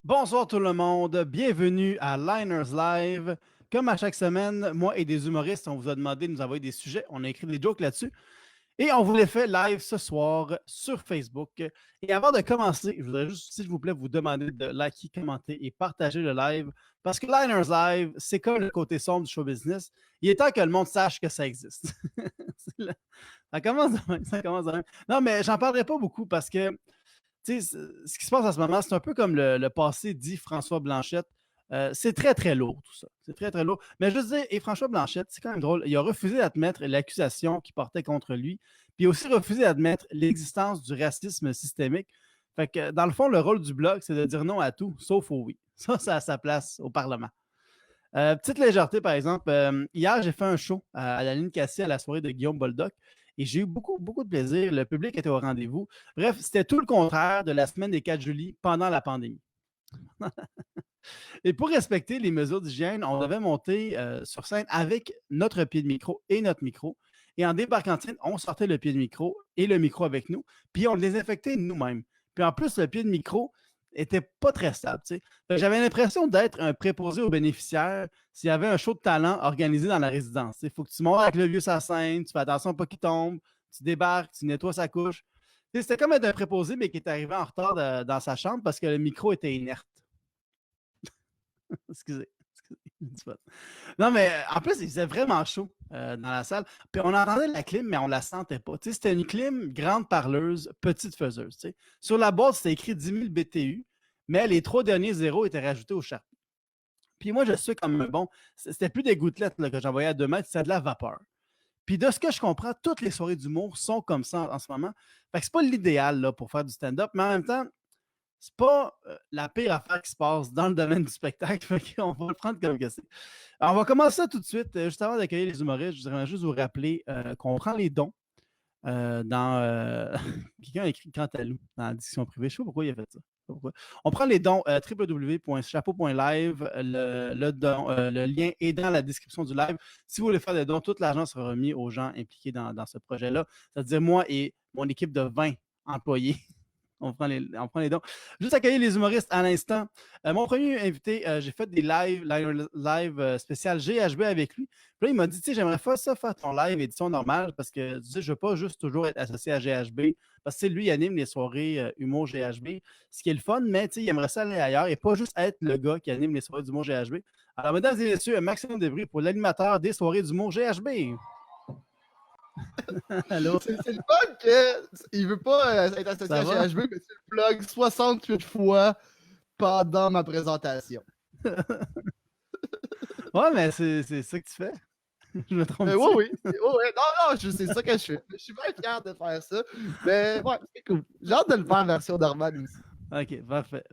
Bonsoir tout le monde, bienvenue à Liners Live. Comme à chaque semaine, moi et des humoristes, on vous a demandé de nous envoyer des sujets, on a écrit des jokes là-dessus et on vous les fait live ce soir sur Facebook. Et avant de commencer, je voudrais juste, s'il vous plaît, vous demander de liker, commenter et partager le live parce que Liners Live, c'est comme le côté sombre du show business. Il est temps que le monde sache que ça existe. Ça commence de même, ça commence de même. Non, mais j'en parlerai pas beaucoup parce que ce qui se passe en ce moment, c'est un peu comme le passé dit François Blanchette. C'est très, très lourd, tout ça. C'est très, très lourd. Mais je veux dire, et François Blanchette, c'est quand même drôle. Il a refusé d'admettre l'accusation qui portait contre lui, puis il a aussi refusé d'admettre l'existence du racisme systémique. Fait que, dans le fond, le rôle du Bloc, c'est de dire non à tout, sauf au oui. Ça a sa place au Parlement. Petite légèreté, par exemple, hier, j'ai fait un show à la ligne Cassée à la soirée de Guillaume Boldoc et j'ai eu beaucoup, beaucoup de plaisir. Le public était au rendez-vous. Bref, c'était tout le contraire de la semaine des 4 juillet pendant la pandémie. Et pour respecter les mesures d'hygiène, on devait monter sur scène avec notre pied de micro et notre micro. Et en débarquant de scène, on sortait le pied de micro et le micro avec nous, puis on le désinfectait nous-mêmes. Puis en plus, le pied de micro était pas très stable. J'avais l'impression d'être un préposé aux bénéficiaires s'il y avait un show de talent organisé dans la résidence. Il faut que tu montes avec le vieux sa scène, tu fais attention pas qu'il tombe, tu débarques, tu nettoies sa couche. C'était comme être un préposé, mais qui est arrivé en retard dans sa chambre parce que le micro était inerte. Excusez. Non, mais en plus, il faisait vraiment chaud dans la salle. Puis on entendait la clim, mais on la sentait pas. C'était une clim grande parleuse, petite faiseuse. Sur la boîte, c'était écrit 10 000 BTU, mais les 3 derniers zéros étaient rajoutés au Sharpie. Puis moi, je suis comme bon. C'était plus des gouttelettes là, que j'envoyais à 2 mètres, c'était de la vapeur. Puis de ce que je comprends, toutes les soirées d'humour sont comme ça en ce moment. Fait que c'est pas l'idéal là, pour faire du stand-up, mais en même temps, c'est pas la pire affaire qui se passe dans le domaine du spectacle. Fait qu'on va le prendre comme que c'est. Alors, on va commencer ça tout de suite. Juste avant d'accueillir les humoristes, je voudrais juste vous rappeler qu'on prend les dons dans. Quelqu'un a écrit Cantalou dans la discussion privée. Je sais pas pourquoi il a fait ça. Pourquoi. On prend les dons www.chapeau.live. Le lien est dans la description du live. Si vous voulez faire des dons, tout l'argent sera remis aux gens impliqués dans ce projet-là. C'est-à-dire moi et mon équipe de 20 employés. On prend les dons. Juste accueillir les humoristes à l'instant. Mon premier invité, j'ai fait des live spécial GHB avec lui. Puis là, il m'a dit, tu sais, j'aimerais faire ton live édition normale parce que tu sais, je ne veux pas juste toujours être associé à GHB. Parce que lui, il anime les soirées humour GHB, ce qui est le fun, mais tu sais, il aimerait ça aller ailleurs et pas juste être le gars qui anime les soirées d'humour GHB. Alors, mesdames et messieurs, Maxime Debris pour l'animateur des soirées d'humour GHB. Allô? C'est le fun qu'il veut pas être associé à GHB, mais tu le plug 68 fois pendant ma présentation. Ouais, mais c'est ça que tu fais. Je me trompe. Oui. Non, c'est ça que je fais. Je suis bien fier de faire ça. Mais ouais, c'est cool. J'ai hâte de le faire en version normale aussi. OK, parfait.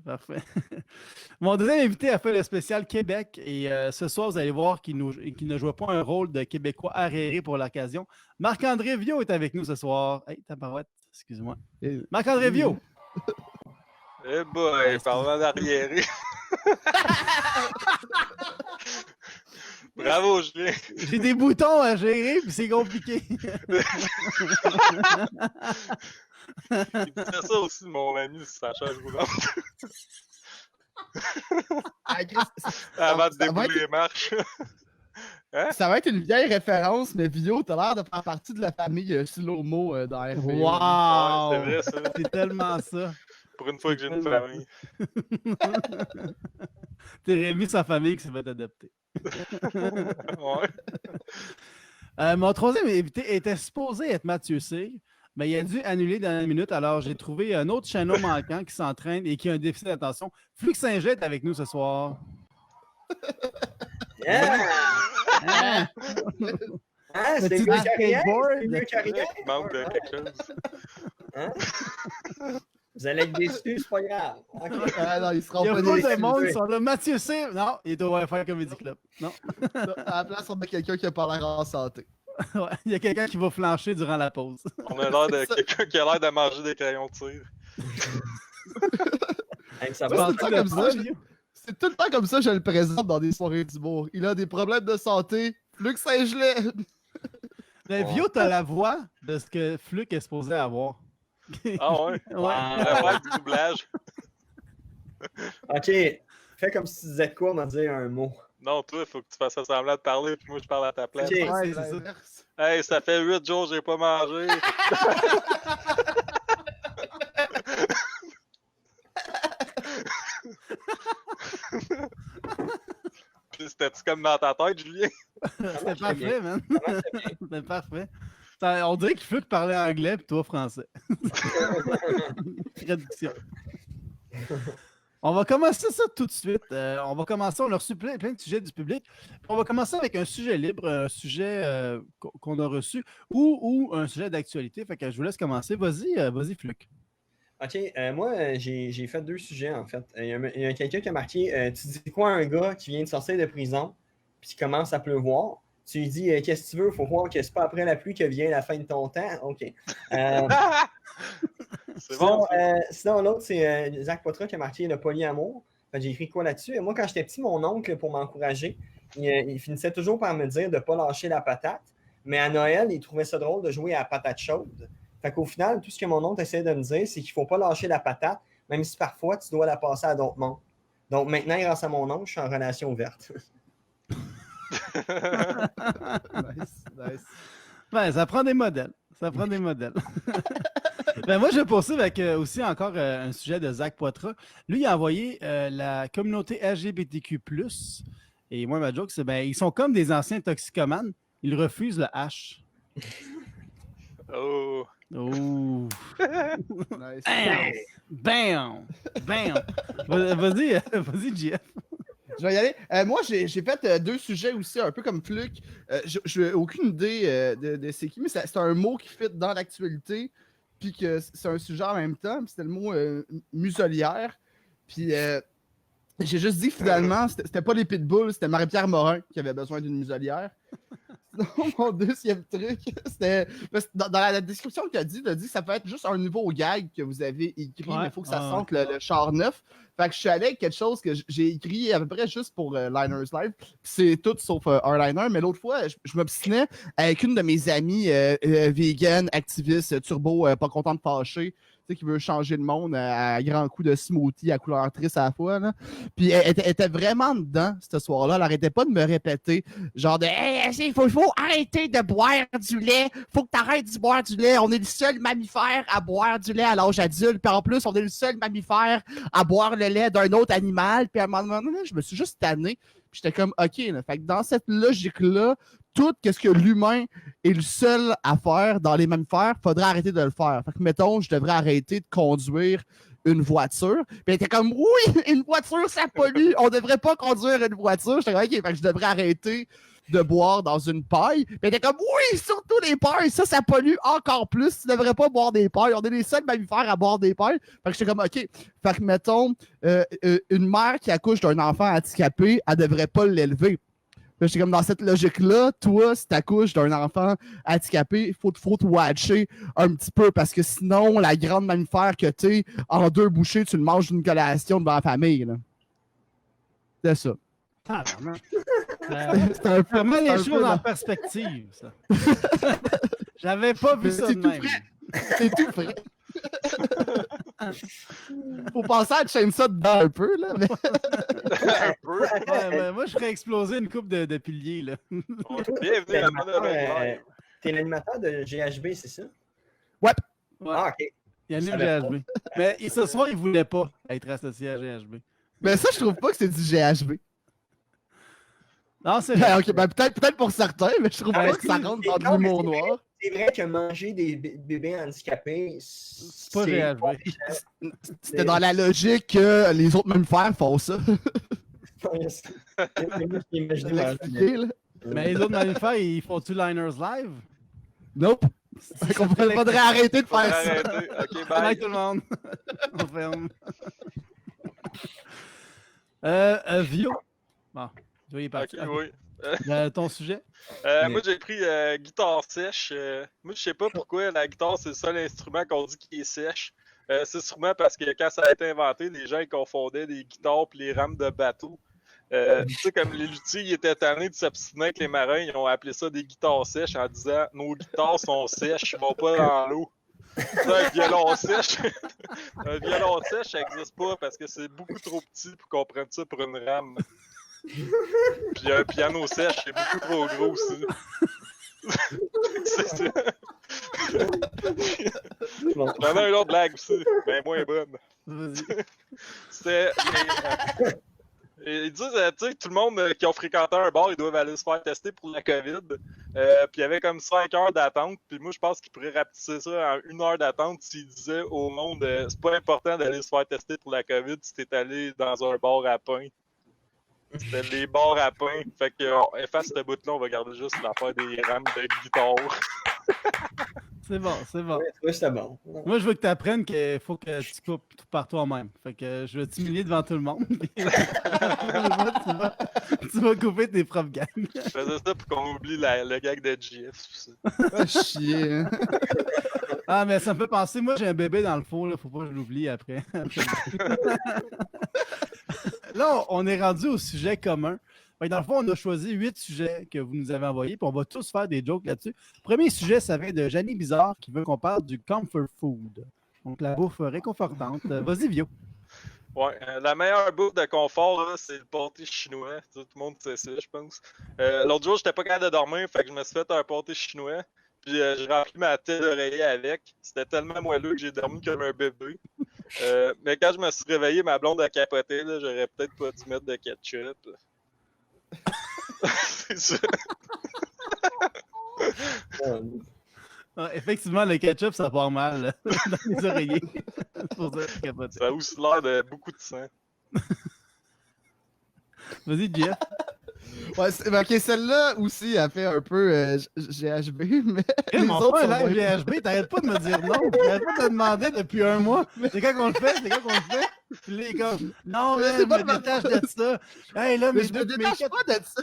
Mon deuxième invité a fait le spécial Québec et ce soir, vous allez voir qu'il ne joue pas un rôle de Québécois arriéré pour l'occasion. Marc-André Viau est avec nous ce soir. Hey, tabarouette, excuse-moi. Marc-André Viau! Eh boy, parlant d'arriéré. Bravo, Julien. J'ai des boutons à gérer, puis c'est compliqué. Il disait ça aussi de mon ami sur sa chaise roulante. Avant de débouler les marches. Hein? Ça va être une vieille référence, mais Vio, t'as l'air de faire partie de la famille Silomo dans RPO. Wow! Ouais, c'est vrai, ça. C'est tellement ça. Pour une fois que j'ai une famille. T'es Rémi, sa famille qui s'est fait adopter. Ouais. Mon troisième invité était supposé être Mathieu Cyr, mais il a dû annuler dans la minute. Alors, j'ai trouvé un autre chaînon manquant qui s'entraîne et qui a un déficit d'attention. Flux Saint-Jet est avec nous ce soir. Yeah! Hein? C'est mieux qu'à rien. Il manque de quelque chose. Hein? Vous allez être déçus, c'est pas grave. Okay. Non, il y a pas de monde qui sont là. Mathieu Cyr, non, il est au Wi-Fi Comedy Club. Non. À la place, on a quelqu'un qui a pas l'air en santé. Ouais, il y a quelqu'un qui va flancher durant la pause. On a l'air de quelqu'un qui a l'air de manger des crayons de tir. Ça va comme ça. C'est tout le temps comme ça, je le présente dans des soirées d'humour. Il a des problèmes de santé. Luc Saint-Gelais. Mais Vio, t'as la voix de ce que Fluc est supposé avoir. Ah ouais? Ouais. La voix du doublage. Ok, fais comme si tu disais de quoi, on va dire un mot. Non, toi, il faut que tu fasses semblant de parler, puis moi, je parle à ta place. Ok. Ouais, c'est c'est ça. l'inverse. Hey, ça fait 8 jours que j'ai pas mangé. C'était-tu comme dans ta tête, Julien? C'était très bien. parfait, man. C'était parfait. On dirait qu'il faut que parler anglais puis toi français. Traduction. On va commencer ça tout de suite. On va commencer, on a reçu plein de sujets du public. On va commencer avec un sujet libre, un sujet qu'on a reçu ou un sujet d'actualité. Fait que je vous laisse commencer. Vas-y, Fluc. Ok, moi, j'ai fait 2 sujets, en fait. Il y a quelqu'un qui a marqué tu dis quoi à un gars qui vient de sortir de prison, puis qui commence à pleuvoir? Tu lui dis qu'est-ce que tu veux? Il faut croire que c'est pas après la pluie que vient la fin de ton temps. Ok. C'est bon. Sinon, l'autre, c'est Zach Poitras qui a marqué le polyamour. J'ai écrit quoi là-dessus? Et moi, quand j'étais petit, mon oncle, pour m'encourager, il finissait toujours par me dire de ne pas lâcher la patate. Mais à Noël, il trouvait ça drôle de jouer à la patate chaude. Fait qu'au final, tout ce que mon oncle essayait de me dire, c'est qu'il ne faut pas lâcher la patate, même si parfois tu dois la passer à d'autres mondes. Donc maintenant, grâce à mon oncle, je suis en relation ouverte. Nice. Ben, ça prend des modèles. Ben, moi, je vais poursuivre avec aussi encore un sujet de Zach Poitras. Lui, il a envoyé la communauté LGBTQ+. Et moi, ma joke, c'est ils sont comme des anciens toxicomanes. Ils refusent le H. Oh. Oh. Nice. Bam! Vas-y, JF. Je vais y aller. Moi, j'ai fait 2 sujets aussi, un peu comme Fluke. Je n'ai aucune idée de c'est qui, mais c'est un mot qui fit dans l'actualité, puis que c'est un sujet en même temps. C'était le mot muselière. Puis j'ai juste dit finalement, c'était pas les pitbulls, c'était Marie-Pierre Morin qui avait besoin d'une muselière. Sinon, mon deuxième truc, c'était. Dans la description qu'il a dit que ça peut être juste un nouveau gag que vous avez écrit, mais il faut que ça sente le char neuf. Fait que je suis allé avec quelque chose que j'ai écrit à peu près juste pour Liners Live. C'est tout sauf un liner, mais l'autre fois, je m'obstinais avec une de mes amies vegan, activiste, turbo, pas contente, fâchée, qui veut changer le monde à grands coups de smoothie à couleur triste à la fois. Là. Puis elle était vraiment dedans ce soir-là. Elle n'arrêtait pas de me répéter, genre de hey, il faut arrêter de boire du lait. Faut que tu arrêtes de boire du lait. On est le seul mammifère à boire du lait à l'âge adulte. Puis en plus, on est le seul mammifère à boire le lait d'un autre animal. Puis à un moment donné, je me suis juste tanné. Puis j'étais comme, OK. Là. Fait que dans cette logique-là, tout ce que l'humain est le seul à faire dans les mammifères, il faudrait arrêter de le faire. Fait que, mettons, je devrais arrêter de conduire une voiture. Puis elle était comme, oui, une voiture, ça pollue. On devrait pas conduire une voiture. J'étais comme, OK, fait que je devrais arrêter de boire dans une paille. Puis elle était comme, oui, surtout les pailles, ça pollue encore plus. Tu devrais pas boire des pailles. On est les seuls mammifères à boire des pailles. Fait que j'étais comme, OK. Fait que, mettons, une mère qui accouche d'un enfant handicapé, elle devrait pas l'élever. J'étais comme dans cette logique-là, toi, si t'accouches d'un enfant handicapé, il faut te watcher un petit peu parce que sinon, la grande mammifère que t'es, en 2 bouchées, tu le manges d'une collation devant la famille. Là. C'est ça. Ah, c'est un peu vraiment les choses en perspective, ça. J'avais pas vu ça de même. C'est tout frais. Faut penser à chaîner ça dedans un peu, là. Mais... Un peu. Ouais, moi, je ferais exploser une coupe de piliers, là. Bienvenue à la T'es l'animateur de GHB, c'est ça? Ouais. Ah, OK. Il y a le GHB. Mais ce soir, il voulait pas être associé à GHB. Mais ça, je trouve pas que c'est du GHB. Non, c'est vrai. Ok, ben peut-être pour certains, mais je trouve pas que ça rentre dans l'humour noir. C'est vrai que manger des bébés handicapés, c'est pas GHB. C'était dans la logique que les autres mammifères font ça. Mais les autres mammifères, ils font-tu Liners Live? Nope. Il faudrait arrêter de faire ça. Ok, Bye bye. tout le monde. On ferme. Vio. Bon, Vio est parti. Ok, oui. Ton sujet? Moi, j'ai pris guitare sèche. Moi, je sais pas pourquoi la guitare, c'est le seul instrument qu'on dit qui est sèche. C'est sûrement parce que quand ça a été inventé, les gens ils confondaient les guitares et les rames de bateau. Tu sais, comme les luthiers ils étaient tannés de s'obstiner avec les marins, ils ont appelé ça des guitares sèches en disant « Nos guitares sont sèches, ils vont pas dans l'eau. » Un violon sèche. Un violon sèche, ça n'existe pas parce que c'est beaucoup trop petit pour qu'on prenne ça pour une rame. Puis un piano sèche, c'est beaucoup trop gros aussi. C'est ça. Bon. J'en ai une autre blague aussi, mais moins bonne. Vas-y. C'était. Ils disent, tu sais, tout le monde qui ont fréquenté un bar, ils doivent aller se faire tester pour la COVID. Puis il y avait comme 5 heures d'attente. Puis moi, je pense qu'ils pourraient rapetisser ça en 1 heure d'attente s'ils disaient au monde c'est pas important d'aller se faire tester pour la COVID si t'es allé dans un bar à pain. C'était les bars à pain. Fait que efface ce bout-là, on va garder juste l'affaire des rames de guitare. C'est bon, c'est bon. Oui, c'était bon. Moi, je veux que tu apprennes qu'il faut que tu coupes tout par toi-même. Fait que je vais t'humilier devant tout le monde. tu vas couper tes propres gangs. Je faisais ça pour qu'on oublie le gag de GF. aussi. Ah, chier. Hein. Ah, mais ça me fait penser, moi j'ai un bébé dans le four, là, faut pas que je l'oublie après. Là, on est rendu au sujet commun. Fait que dans le fond, on a choisi 8 sujets que vous nous avez envoyés, puis on va tous faire des jokes là-dessus. Premier sujet, ça vient de Janie Bizarre qui veut qu'on parle du comfort food. Donc la bouffe réconfortante. Vas-y, Vio. Ouais, la meilleure bouffe de confort, là, c'est le pâté chinois. Tout le monde sait ça, je pense. L'autre jour, j'étais pas capable de dormir, fait que je me suis fait un pâté chinois. Puis j'ai rempli ma tête d'oreiller avec. C'était tellement moelleux que j'ai dormi comme un bébé. Mais quand je me suis réveillé, ma blonde a capoté. Là, j'aurais peut-être pas dû mettre de ketchup. C'est ça. Ah, effectivement, le ketchup, ça part mal là, dans les oreillers. C'est pour ça que je capotais. Ça a aussi l'air de beaucoup de sang. Vas-y, Jeff. Ouais, ok, celle-là aussi a fait un peu GHB, mais les Mon autres frère, sont live moins- GHB, t'arrêtes pas de me dire non. T'arrêtes pas de me demander depuis un mois. C'est quand qu'on le fait? C'est quand qu'on le fait? Puis là, il est comme, non, Mais là, c'est je pas me de ma détache faute. de ça. Hey, là, Mais mes je me deux, mes détache quatre... pas de ça.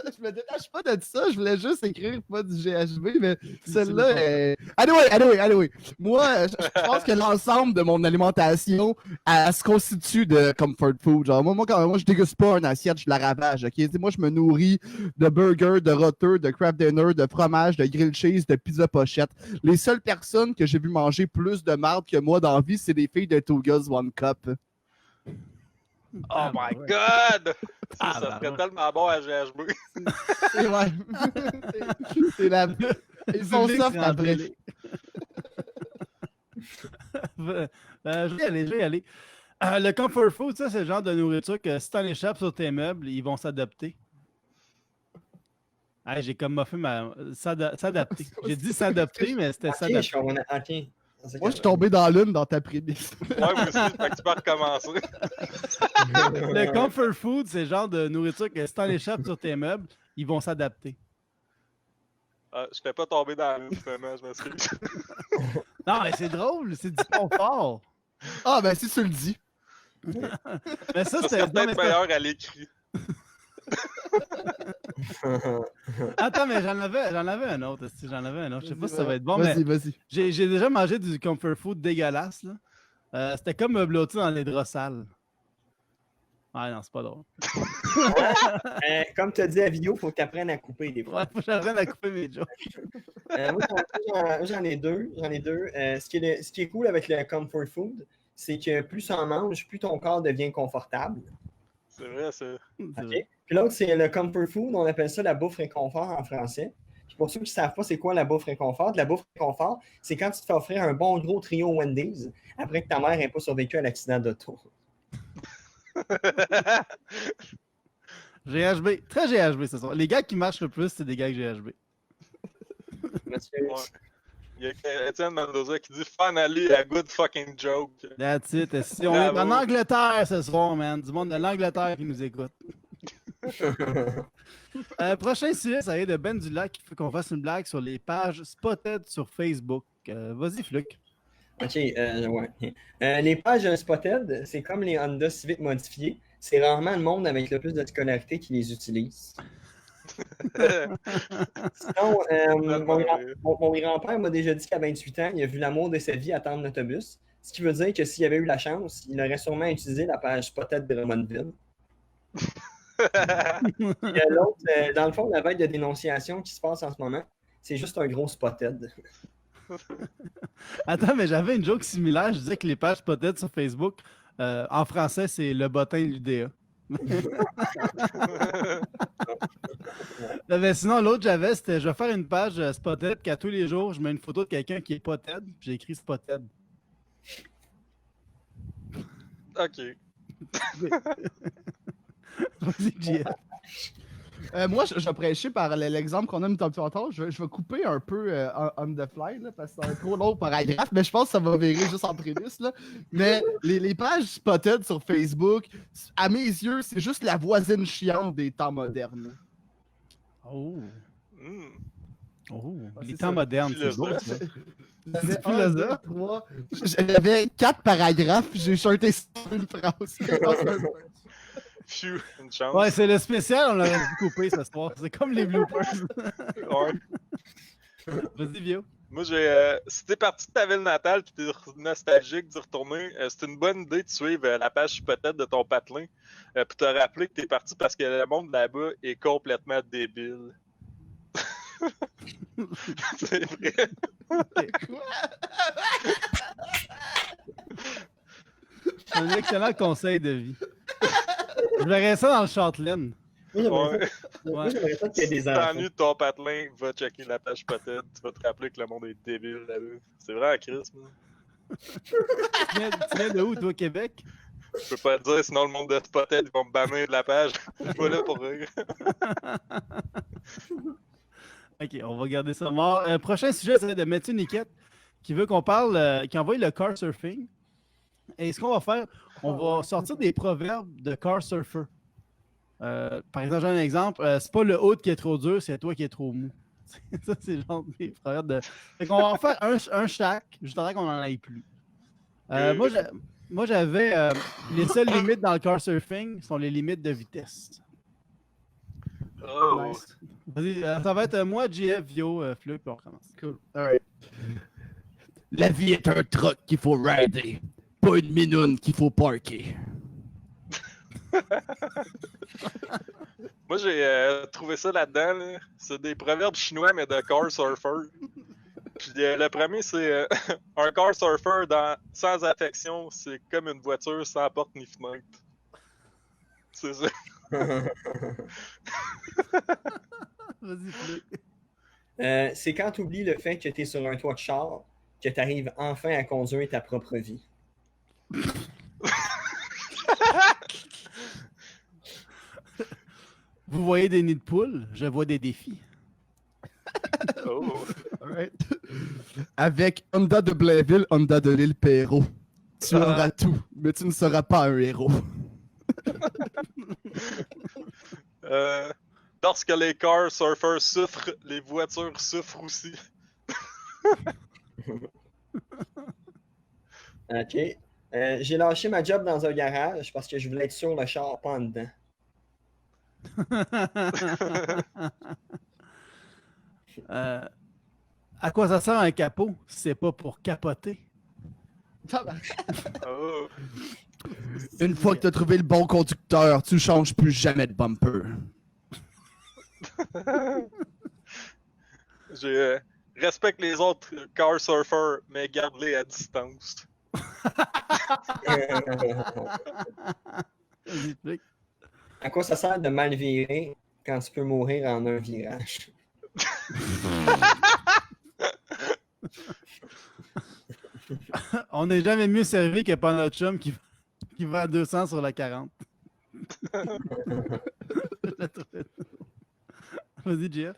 Je me détache pas de ça. Je voulais juste écrire pas du GHB, mais C'est celle-là bon. est. Anyway. Moi, je pense que l'ensemble de mon alimentation, elle se constitue de comfort food. Genre, moi, je déguste pas une assiette, je la ravage. Ok, tu sais, moi, je me nourris de burgers, de roteux, de craft dinner, de fromage, de grilled cheese, de pizza pochette. Les seules personnes que j'ai vu manger plus de marde que moi dans la vie, c'est des filles de Two Girls One Cup. Oh my ouais. god! Ah, Ça bah, serait ouais. tellement bon à GHB. C'est vrai. C'est la. Ils sont Public, soft c'est après. emballé. Je vais y aller. Le comfort food, ça, c'est le genre de nourriture que si t'en échappes sur tes meubles, ils vont s'adapter. Hey, j'ai comme moffé ma. S'adapter. J'ai dit s'adapter, mais c'était Ok, je s'adapter. suis comme, ok. Moi, je suis tombé dans l'une dans ta prémisse. Ouais, moi aussi, fait que tu peux recommencer. Le comfort food, c'est le genre de nourriture que si t'en échappes sur tes meubles, ils vont s'adapter. Je t'ai pas tombé dans l'une, finalement, je m'excuse. Non, mais c'est drôle, c'est du confort. Ah, ben, si tu le dis. Mais ça, Ça c'est. serait non, mais peut-être meilleur à l'écrit. Attends, mais j'en avais un autre. J'en avais un autre. Je sais pas si ça va être bon, mais Vas-y. j'ai déjà mangé du comfort food dégueulasse. Là. C'était comme me blotter dans les draps sales. Ouais, non, c'est pas drôle. Comme tu as dit à vidéo, il faut que tu apprennes à couper des fois. Ouais, faut que j'apprenne à couper mes jokes. Moi, j'en ai deux. Ce qui est cool avec le comfort food, c'est que plus tu en manges, plus ton corps devient confortable. C'est vrai, ça. C'est OK? vrai. Puis l'autre, c'est le comfort food. On appelle ça la bouffe réconfort en français. Puis pour ceux qui ne savent pas c'est quoi la bouffe réconfort, la bouffe réconfort, c'est quand tu te fais offrir un bon gros trio Wendy's après que ta mère n'ait pas survécu à l'accident d'auto. GHB. Très GHB ce soir. Les gars qui marchent le plus, c'est des gars avec GHB. Monsieur, Ouais. Il y a Étienne Mendoza qui dit finally a good fucking joke. That's it. Si on est Bravo. en Angleterre ce soir, man. Du monde de l'Angleterre qui nous écoute. Prochain sujet, ça vient de Ben Dulac qui fait qu'on fasse une blague sur les pages Spotted sur Facebook. Vas-y, Fluc. OK, ouais. Les pages Spotted, c'est comme les Honda Civic modifiés. C'est rarement le monde avec le plus de scolarité qui les utilise. Sinon, mon grand-père m'a déjà dit qu'à 28 ans, il a vu l'amour de sa vie attendre l'autobus. Ce qui veut dire que s'il avait eu la chance, il aurait sûrement utilisé la page Spotted de Drummondville. L'autre, dans le fond, la vague de dénonciation qui se passe en ce moment, c'est juste un gros Spotted. Attends, mais j'avais une joke similaire. Je disais que les pages Spotted sur Facebook, en français, c'est le bottin l'UDA. Mais sinon, l'autre j'avais, c'était je vais faire une page Spotted qu'à tous les jours, je mets une photo de quelqu'un qui est Spotted, puis j'ai écrit Spotted. Ok. Vas-y, JF. Moi, je vais prêcher par l'exemple qu'on a mis tantôt. Je vais couper un peu on the fly, là, parce que c'est un trop long paragraphe, mais je pense que ça va virer juste en prémisse. Là. Mais les pages Spotted sur Facebook, à mes yeux, c'est juste la voisine chiante des temps modernes. Oh. Hmm. Oh. Les c'est temps ça. modernes, c'est beau, Philosophe. ça. J'avais C'est 1, 2, 3. J'avais 4 paragraphes, j'ai shorté sur une phrase. Phew, une chance. Ouais, c'est le spécial, on l'aurait dû couper ce soir. C'est comme les bloopers. Ouais. Vas-y, Vio. Moi, si t'es parti de ta ville natale pis t'es nostalgique d'y retourner, c'est une bonne idée de suivre la page peut-être de ton patelin pis te rappeler que t'es parti parce que le monde là-bas est complètement débile. C'est vrai. C'est un excellent conseil de vie. Je verrais ça dans le Châtelaine. Moi, j'aimerais Ouais. ça- moi, j'aimerais ça qu'il y ait des Si enfants. t'ennuies de ton patelin, va checker la page peut-être. Tu vas te rappeler que le monde est débile là-bas. C'est vrai à Chris, moi. Tu viens de où, toi, Québec? Je peux pas le dire, sinon le monde de Spotted, ils vont me bannir de la page. Je suis pas là pour rire. Ok, on va garder ça mort. Prochain sujet, c'est de Mathieu Niquette qui veut qu'on parle, qui envoie le car surfing. Et ce qu'on va faire, on va sortir des proverbes de car surfer. Par exemple, j'ai un exemple. C'est pas le haut qui est trop dur, c'est toi qui es trop mou. Ça, c'est le genre des proverbes de. Fait qu'on va en faire un chaque, juste avant qu'on en aille plus. Moi, j'avais les seules limites dans le car surfing sont les limites de vitesse. Oh. Nice. Vas-y, ça va être moi, JF, Vio, Fleu, puis on recommence. Cool. Alright. La vie est un truck qu'il faut rider, pas une minoune qu'il faut parker. Moi, j'ai trouvé ça là-dedans. Là. C'est des proverbes chinois, mais de car surfer. Puis le premier, c'est un car surfer sans affection, c'est comme une voiture sans porte ni fenêtre. C'est ça. Vas-y, Fleu. C'est quand tu oublies le fait que tu es sur un toit de char que tu arrives enfin à conduire ta propre vie. Vous voyez des nids de poules, je vois des défis. Oh. Alright. Avec Honda de Blainville, Honda de l'île Perrault. Tu auras tout, mais tu ne seras pas un héros. Lorsque les car surfers souffrent, les voitures souffrent aussi. OK. J'ai lâché ma job dans un garage parce que je voulais être sur le char, pas en dedans. À quoi ça sert un capot si c'est pas pour capoter? Oh. Une fois que tu as trouvé le bon conducteur, tu changes plus jamais de bumper. Respecte les autres car surfers, mais garde-les à distance. Vas-y, explique. À quoi ça sert de mal virer quand tu peux mourir en un virage? On n'est jamais mieux servi que par notre chum qui va à 200 sur la 40. Je l'ai trouvé drôle. Vas-y, Jeff.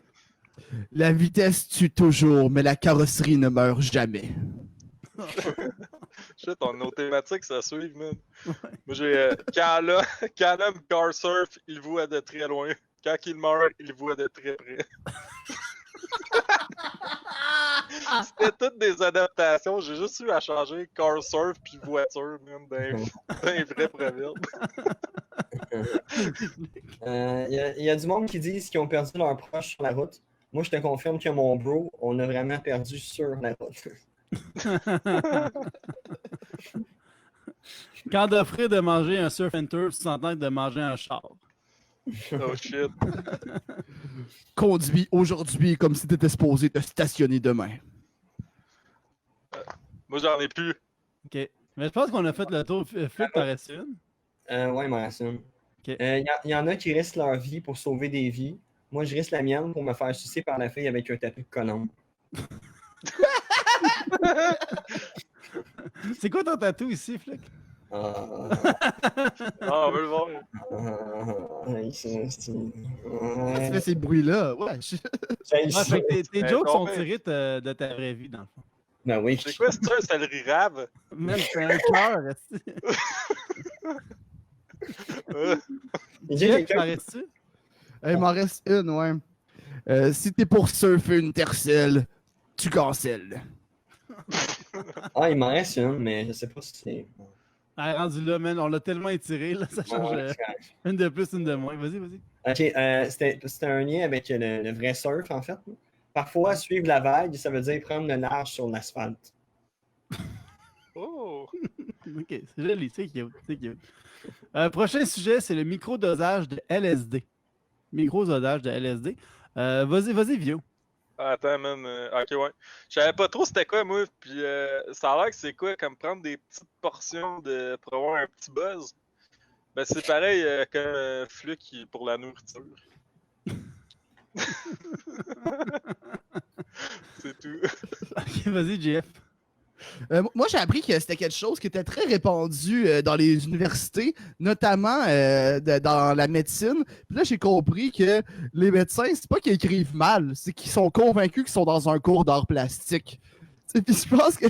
La vitesse tue toujours, mais la carrosserie ne meurt jamais. Shit, on a nos thématiques, ça suit, man. Moi, j'ai. Quand l'homme car surf, il voit de très loin. Quand il meurt, il voit de très près. C'était toutes des adaptations. J'ai juste eu à changer car surf puis voiture, man, d'un vrai proverbe. Il y a du monde qui disent qu'ils ont perdu leur proche sur la route. Moi, je te confirme que mon bro, on a vraiment perdu sur la route. Quand d'offrir de manger un surf and turf, tu s'entends de manger un char. Oh shit. Conduis aujourd'hui comme si tu étais supposé te stationner demain. Moi, j'en ai plus. OK. Mais je pense qu'on a fait le tour. Flic, t'en restes une? Ouais, il m'en reste une. Ok. Y en a qui risquent leur vie pour sauver des vies. Moi, je risque la mienne pour me faire sucer par la fille avec un tatou de colombe. C'est quoi ton tatou ici, Flic? Ah, Ah, on veut le voir. Tu fais ces bruits-là. Ouais. Ouais, fait que tes jokes sont combien? tirés de ta vraie vie, dans le fond. Ben oui. C'est quoi, c'est ça, un céleri rave? Même c'est un cœur. Il y a Jeff, quelqu'un t'en restes-tu? Il m'en reste une, ouais. Si t'es pour surfer une tercelle, tu cancelles. Ah, il m'en reste une, mais je sais pas si c'est. Ah, rendu là, man, on l'a tellement étiré, là, ça change Ouais, c'est correct. une de plus, une de moins. Vas-y, vas-y. Ok, c'était un lien avec le vrai surf, en fait. Parfois, suivre la vague, ça veut dire prendre le large sur l'asphalte. Oh! OK, c'est joli, c'est cute, c'est cute. Prochain sujet, c'est le microdosage de LSD. Microdosage de LSD. Vas-y, Vio. Attends, man. Ok, ouais. Je savais pas trop c'était quoi, moi. Puis ça a l'air que c'est quoi, comme prendre des petites portions pour avoir un petit buzz. Ben, c'est pareil comme Fluke pour la nourriture. C'est tout. OK, vas-y, JF. Moi, j'ai appris que c'était quelque chose qui était très répandu dans les universités, notamment dans la médecine. Puis là, j'ai compris que les médecins, c'est pas qu'ils écrivent mal, c'est qu'ils sont convaincus qu'ils sont dans un cours d'art plastique. Puis je pense que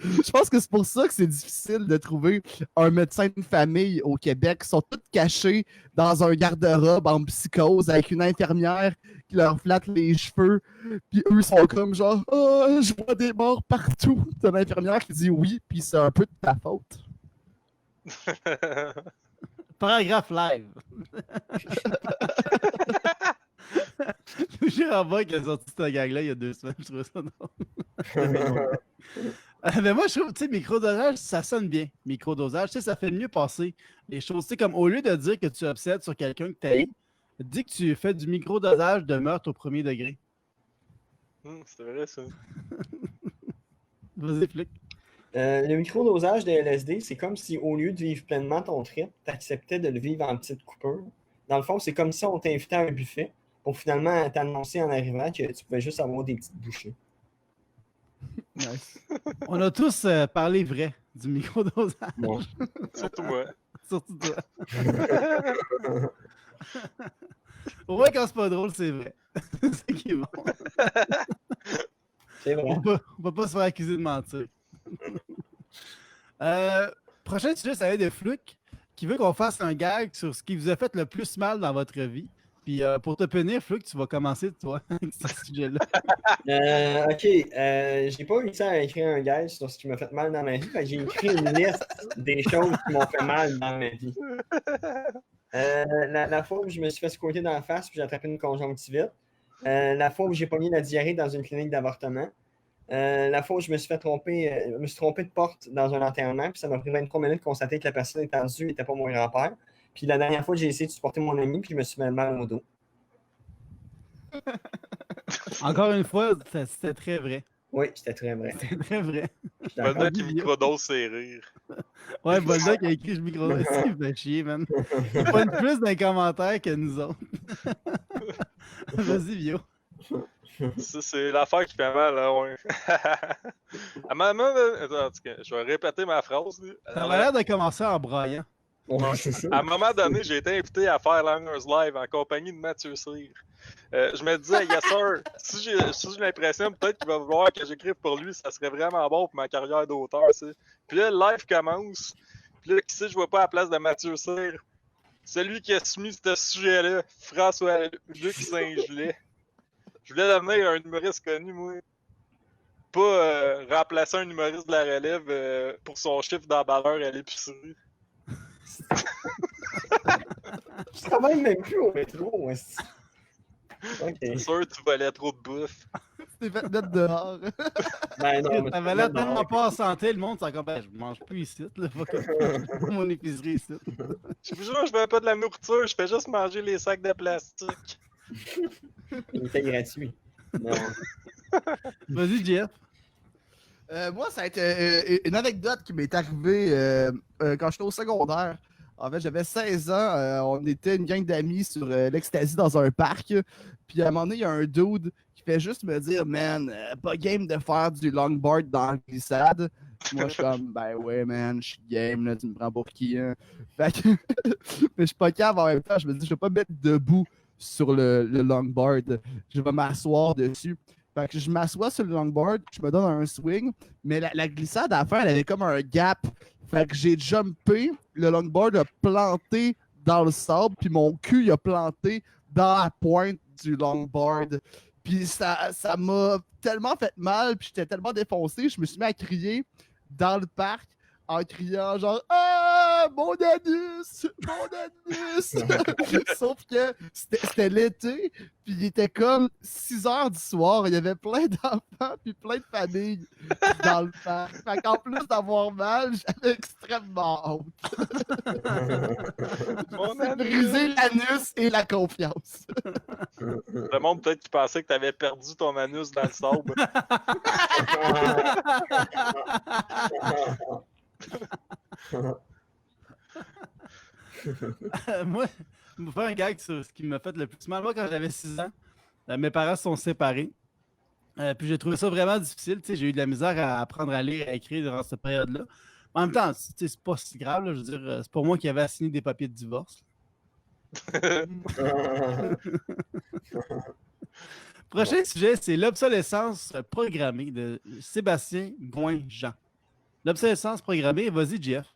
je pense que c'est pour ça que c'est difficile de trouver un médecin de famille au Québec. Ils sont tous cachés dans un garde-robe en psychose avec une infirmière qui leur flatte les cheveux. Puis eux sont comme genre « Oh, je vois des morts partout. » T'as l'infirmière qui dit « Oui, puis c'est un peu de ta faute. Paragraphe live. Gérard Boy qui a sorti cette gag-là il y a 2 semaines. Je trouvais ça drôle. Mais moi, je trouve, tu sais, microdosage, ça sonne bien. Microdosage, tu sais, ça fait mieux passer les choses. Tu sais, comme au lieu de dire que tu obsèdes sur quelqu'un que tu aimes, dis que tu fais du microdosage de meurtre au premier degré. C'est vrai, ça. Vas-y, Flic. Le microdosage de LSD, c'est comme si au lieu de vivre pleinement ton trip, tu acceptais de le vivre en petites coupures. Dans le fond, c'est comme si on t'invitait à un buffet pour finalement t'annoncer en arrivant que tu pouvais juste avoir des petites bouchées. Nice. On a tous parlé vrai du microdosage. Bon. Surtout moi. Surtout toi. Au moins, quand c'est pas drôle, c'est vrai. C'est qui est bon. C'est vrai. On peut pas se faire accuser de mentir. Prochain sujet, ça va être de Fluke qui veut qu'on fasse un gag sur ce qui vous a fait le plus mal dans votre vie. Puis pour te punir, Fluke, tu vas commencer, toi, avec ce sujet-là. Ok, j'ai pas réussi à écrire un gag sur ce qui m'a fait mal dans ma vie. Fait que j'ai écrit une liste des choses qui m'ont fait mal dans ma vie. La fois où je me suis fait squatter dans la face puis j'ai attrapé une conjonctivite. La fois où j'ai pogné la diarrhée dans une clinique d'avortement. La fois où je me suis trompé de porte dans un enterrement, puis ça m'a pris 23 minutes de constater que la personne étendue n'était pas mon grand-père. Puis la dernière fois, j'ai essayé de supporter mon ami, puis je me suis mis mal au dos. Encore une fois, c'était très vrai. Oui, c'était très vrai. C'était très vrai. Je suis d'accord. Bolda qui microdose ses rires. Ouais, Bolda qui a écrit « Je microdose ». Il fait chier, man. Il pointe plus dans les commentaires que nous autres. Vas-y, Vio. Ça, c'est l'affaire qui fait mal, là, ouais. Attends, je vais répéter ma phrase. Ça m'a l'air de commencer en braillant. Ouais, c'est ça. À un moment donné, j'ai été invité à faire Langers Live en compagnie de Mathieu Cyr. Je me disais, yes sir, si j'ai l'impression peut-être qu'il va vouloir que j'écrive pour lui, ça serait vraiment bon pour ma carrière d'auteur, tu sais. Puis là, le live commence. Puis là, qui sait, je vois pas à la place de Mathieu Cyr. Celui qui a soumis ce sujet-là, François-Luc Saint-Gelais. Je voulais devenir un humoriste connu, moi. Pas remplacer un humoriste de la relève pour son chiffre d'emballeur à l'épicerie. Je travaille même plus au métro. Ouais. Ok. C'est sûr, tu volais trop de bouffe. Tu t'es fait mettre dehors. Ben non, mais Ça l'air tellement pas en santé, le monde, c'est comme, ben, je mange plus ici, là. Pas mon épicerie ici. Je vous jure, je veux pas de la nourriture, je fais juste manger les sacs de plastique. il était gratuit. Non. Vas-y, Jeff. Moi, ça a été une anecdote qui m'est arrivée quand j'étais au secondaire. En fait, j'avais 16 ans. On était une gang d'amis sur l'ecstasy dans un parc. Puis à un moment donné, il y a un dude qui fait juste me dire, man, pas game de faire du longboard dans la glissade. Puis moi, je suis comme, ben ouais, man, je suis game, là, tu me prends pour qui, hein? Fait que, mais je suis pas cave en même temps. Je me dis, je vais pas me mettre debout sur le longboard. Je vais m'asseoir dessus. Fait que je m'assois sur le longboard, je me donne un swing, mais la glissade à la fin, elle avait comme un gap. Fait que j'ai jumpé, le longboard a planté dans le sable, puis mon cul il a planté dans la pointe du longboard. Puis ça m'a tellement fait mal, puis j'étais tellement défoncé, je me suis mis à crier dans le parc en criant genre ah mon anus, mon anus. Sauf que c'était l'été, puis il était comme 6 heures du soir, il y avait plein d'enfants puis plein de familles dans le parc. Fait qu'en plus d'avoir mal, j'avais extrêmement honte. Mon C'est anus. briser l'anus et la confiance. Le monde peut-être qui pensait que t'avais perdu ton anus dans le sable. Moi, je vais faire un gag sur ce qui m'a fait le plus mal. Moi, quand j'avais 6 ans, mes parents se sont séparés. Puis j'ai trouvé ça vraiment difficile. Tu sais, j'ai eu de la misère à apprendre à lire et à écrire durant cette période-là. En même temps, tu sais, c'est pas si grave. Là, je veux dire, c'est pas moi qui avais à signer des papiers de divorce. Prochain sujet, c'est l'obsolescence programmée de Sébastien Gouin-Jean. L'obsolescence programmée, vas-y, Jeff.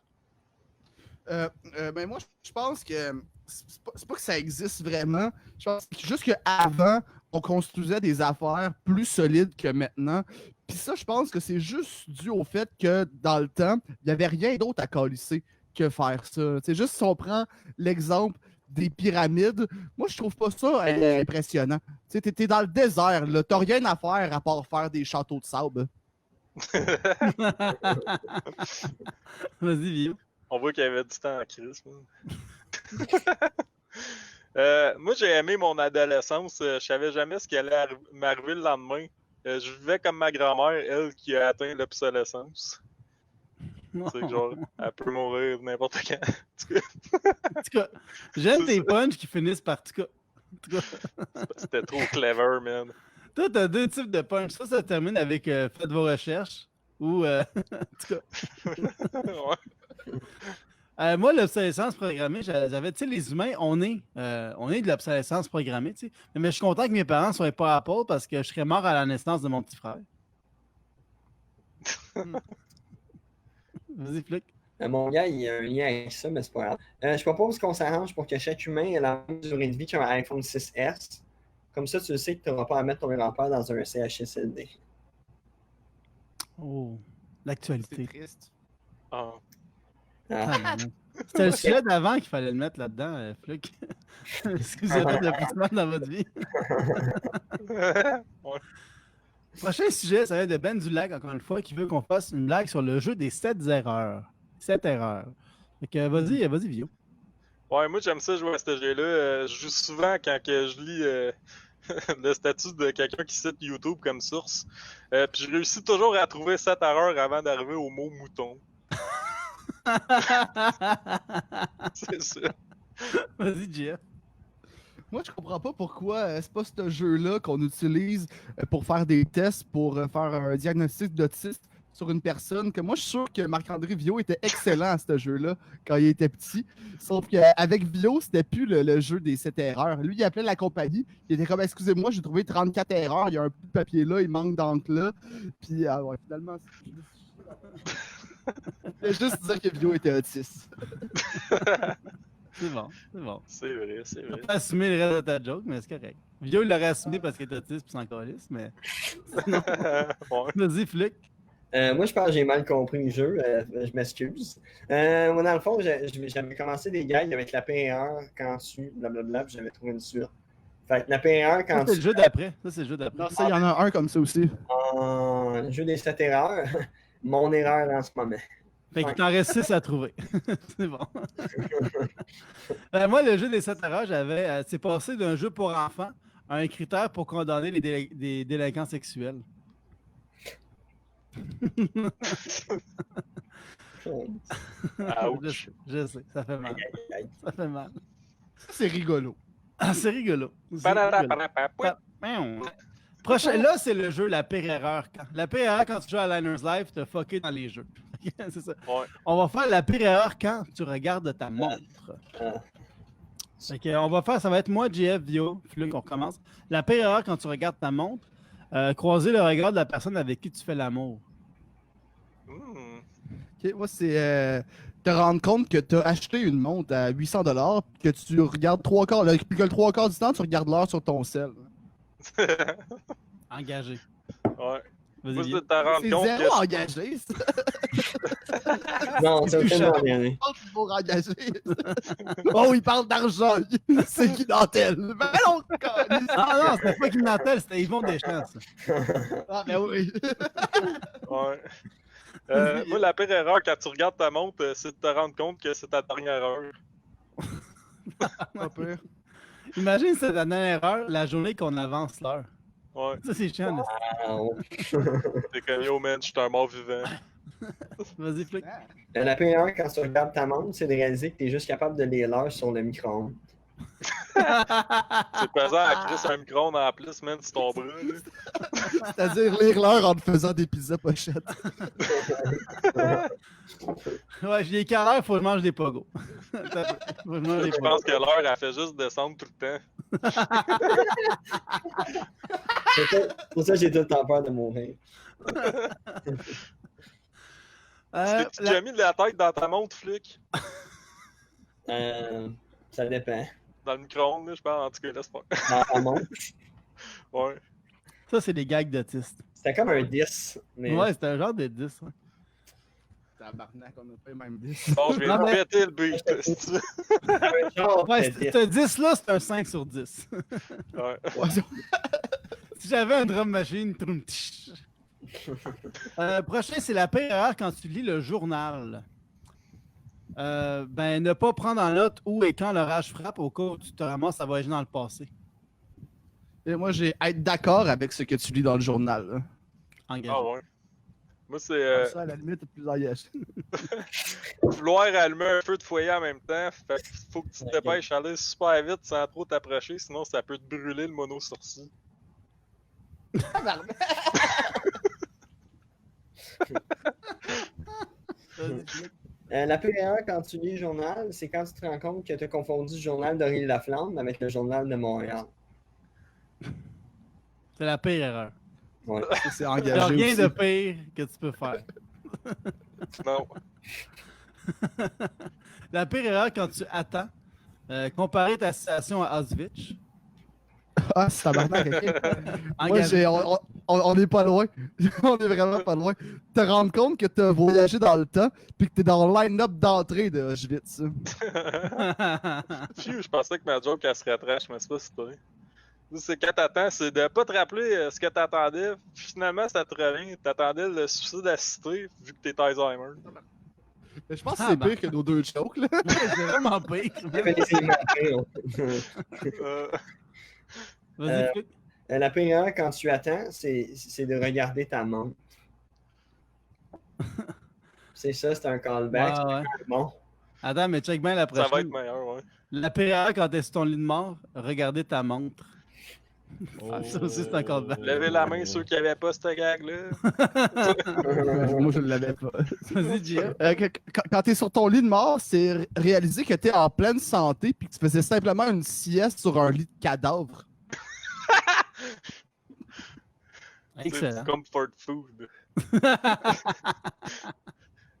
Ben moi, je pense que c'est pas que ça existe vraiment. Je pense que juste qu'avant, on construisait des affaires plus solides que maintenant. Puis ça, je pense que c'est juste dû au fait que dans le temps, il n'y avait rien d'autre à calisser que faire ça. C'est juste si on prend l'exemple des pyramides, moi, je trouve pas ça impressionnant. Tu sais, t'es dans le désert, là, t'as rien à faire à part faire des châteaux de sable. Vas-y, Vio. On voit qu'il y avait du temps en crise. Moi, j'ai aimé mon adolescence. Je savais jamais ce qui allait m'arriver le lendemain. Je vivais comme ma grand-mère, elle, qui a atteint l'obsolescence. C'est genre, elle peut mourir n'importe quand. En tout cas, j'aime tes punchs qui finissent par tout cas. C'était trop clever, man. Toi, t'as deux types de punch. Ça se termine avec faites vos recherches ou en tout cas. Ouais. Moi, l'obsolescence programmée, j'avais, tu sais, les humains, on est de l'obsolescence programmée, tu sais. Mais je suis content que mes parents ne soient pas Apple parce que je serais mort à la naissance de mon petit frère. Vas-y, Flick. Mon gars, il y a un lien avec ça, mais c'est pas grave. Je propose qu'on s'arrange pour que chaque humain ait la même durée de vie qu'un iPhone 6S. Comme ça, tu sais que tu n'auras pas à mettre ton grand-père dans un CHSLD. Oh, C'est l'actualité. triste. Ah. Ah, c'était le sujet d'avant qu'il fallait le mettre là-dedans, Flick. Est-ce que vous avez fait le plus mal dans votre vie? Ouais. Prochain sujet, ça va être de Ben Dulac, encore une fois, qui veut qu'on fasse une blague sur le jeu des 7 erreurs. 7 erreurs. Fait que vas-y, Vio. Ouais, moi j'aime ça jouer à ce jeu-là. Je joue souvent quand que je lis le statut de quelqu'un qui cite YouTube comme source. Puis je réussis toujours à trouver 7 erreurs avant d'arriver au mot mouton. C'est ça. Vas-y, Jeff. Moi, je comprends pas pourquoi c'est pas ce jeu-là qu'on utilise pour faire des tests, pour faire un diagnostic d'autisme sur une personne. Que moi, je suis sûr que Marc-André Vio était excellent à ce jeu-là quand il était petit. Sauf qu'avec Vio, c'était plus le jeu des 7 erreurs. Lui, il appelait la compagnie. Il était comme, excusez-moi, j'ai trouvé 34 erreurs. Il y a un peu de papier là, il manque d'encre là. Puis, ouais, finalement, je voulais juste dire que Vio était autiste. C'est bon, c'est bon. C'est vrai, c'est Tu vrai. peux assumer le reste de ta joke, mais c'est correct. Vio, il l'aurait assumé parce qu'il est autiste et s'en calisse, mais. Non. Ouais. Vas-y, Flick. Moi, je pense que j'ai mal compris le jeu. Je m'excuse. Moi, dans le fond, j'avais commencé des gags avec la P1 quand tu, blablabla, puis j'avais trouvé une suite. Fait que la P1 Ça, quand c'est le jeu d'après. Ça, c'est le jeu d'après. Non, ça, il y en a un comme ça aussi. en jeu des 7 erreurs, mon erreur en ce moment. Fait qu'il t'en reste 6 à trouver. C'est bon. Moi, le jeu des 7 erreurs, c'est passé d'un jeu pour enfants à un critère pour condamner les délinquants sexuels. Ouch. Je sais, ça fait mal. Ça fait mal. Ça, c'est rigolo. Ah, c'est rigolo. C'est Banana, rigolo. banana, pouet. Prochain, là, c'est le jeu La pire erreur. La pire erreur quand tu joues à Liners Life, t'as fucké dans les jeux. C'est ça. Ouais. On va faire la pire erreur quand tu regardes ta montre. Fait que, on va faire, ça va être moi, JF, Vio, Fluke, on commence. La pire erreur quand tu regardes ta montre, croiser le regard de la personne avec qui tu fais l'amour. Ok, moi, c'est te rendre compte que tu as acheté une montre à 800$, que tu regardes puis que le 3 quarts du temps, tu regardes l'heure sur ton sel. Engagé. Ouais. Vas-y, Moi, Vio. c'est de te rendre C'est compte zéro que engagé, ça. Non, c'est tellement bien. Je pense qu'il faut engager. Oh, il parle d'argent. C'est qui Nantel? Ben non, Ah non, c'était pas Kim Nantel, c'était Yvon Deschamps. Ça. Ah, ben oui. Ouais. Moi, la pire erreur quand tu regardes ta montre, c'est de te rendre compte que c'est ta dernière heure. Pas pire. Imagine cette dernière erreur, la journée qu'on avance l'heure. Ouais. Ça, c'est chiant. là. C'est comme yo, man, je suis un mort vivant. Vas-y, Flick. La pire erreur quand tu regardes ta montre, c'est de réaliser que tu es juste capable de lire l'heure sur le micro-ondes. C'est pesant à Chris un micro-ondes en plus, man, sur ton bras. Là. C'est-à-dire lire l'heure en te faisant des pizzas pochettes. Ouais, j'ai quelle heure, faut que je mange des pogos. Faut que je mange des Je pogos. pense que l'heure, elle fait juste descendre tout le temps. C'est pour ça que j'ai tout le temps peur de mourir. Est-ce que tu La- as mis de la tête dans ta montre, Flick? Ça dépend. Dans le micro-ondes, là, je pense, en tout cas, laisse pas. Dans ta montre, Ouais. Ça, c'est des gags d'autistes. c'était comme un 10. Mais... Ouais, c'est un genre de 10. Ouais. Tabarnak, on a pas les mêmes 10. Bon, je vais Non, mais- répéter le beat. si tu veux. un genre Ouais, de 10. ce 10-là, c'est un 5 sur 10. Ouais. Si j'avais un drum machine, troum, tch. Prochain, c'est la pire erreur quand tu lis le journal. Ben, ne pas prendre en note où et quand l'orage frappe au cas où tu te ramasses à voyager dans le passé. Et moi, j'ai être d'accord avec ce que tu lis dans le journal. Là. Engagé. Ah ouais. Moi, c'est Comme ça, à la limite, t'es plus engagé. vouloir allumer un feu de foyer en même temps. Fait qu'il faut que tu te dépêches à aller super vite sans trop t'approcher, sinon ça peut te brûler le mono-sourcil. La pire erreur quand tu lis le journal, c'est quand tu te rends compte que tu as confondu le journal de L'Île-la-Flamme avec le journal de Montréal. C'est la pire erreur. Ouais. Ça, c'est Il n'y a engagé rien aussi. de pire que tu peux faire. Non. La pire erreur quand tu attends, comparer ta situation à Auschwitz. Ah, c'est tabarnak, ok. Moi, Engagé. on est pas loin. On est vraiment pas loin. Te rendre compte que t'as voyagé dans le temps puis que t'es dans le line-up d'entrée de Auschwitz. Phew, je pensais que ma joke elle serait trash, mais c'est pas si toi. C'est quand t'attends, c'est de pas te rappeler ce que t'attendais. Finalement, ça te revient. T'attendais le suicide assisté vu que t'es Alzheimer. Mais je pense que Ah, c'est ben. pire que nos deux jokes, là. C'est vraiment pire. Il y avait des éléments pires. Vas-y, Flick. La pire erreur quand tu attends, c'est de regarder ta montre. C'est ça, c'est un callback. Ouais, ouais. Bon. Attends, mais check bien la Ça va être prochaine. meilleur, ouais. La pire erreur quand t'es sur ton lit de mort, regarder ta montre. Ah, ça aussi, c'est encore bien. Levez la main ceux qui avaient pas cette gag-là. Moi, je ne l'avais pas. Vas-y, Gia. Quand t'es sur ton lit de mort, c'est réaliser que t'es en pleine santé puis que tu faisais simplement une sieste sur un lit de cadavre. C'est Excellent. du comfort food.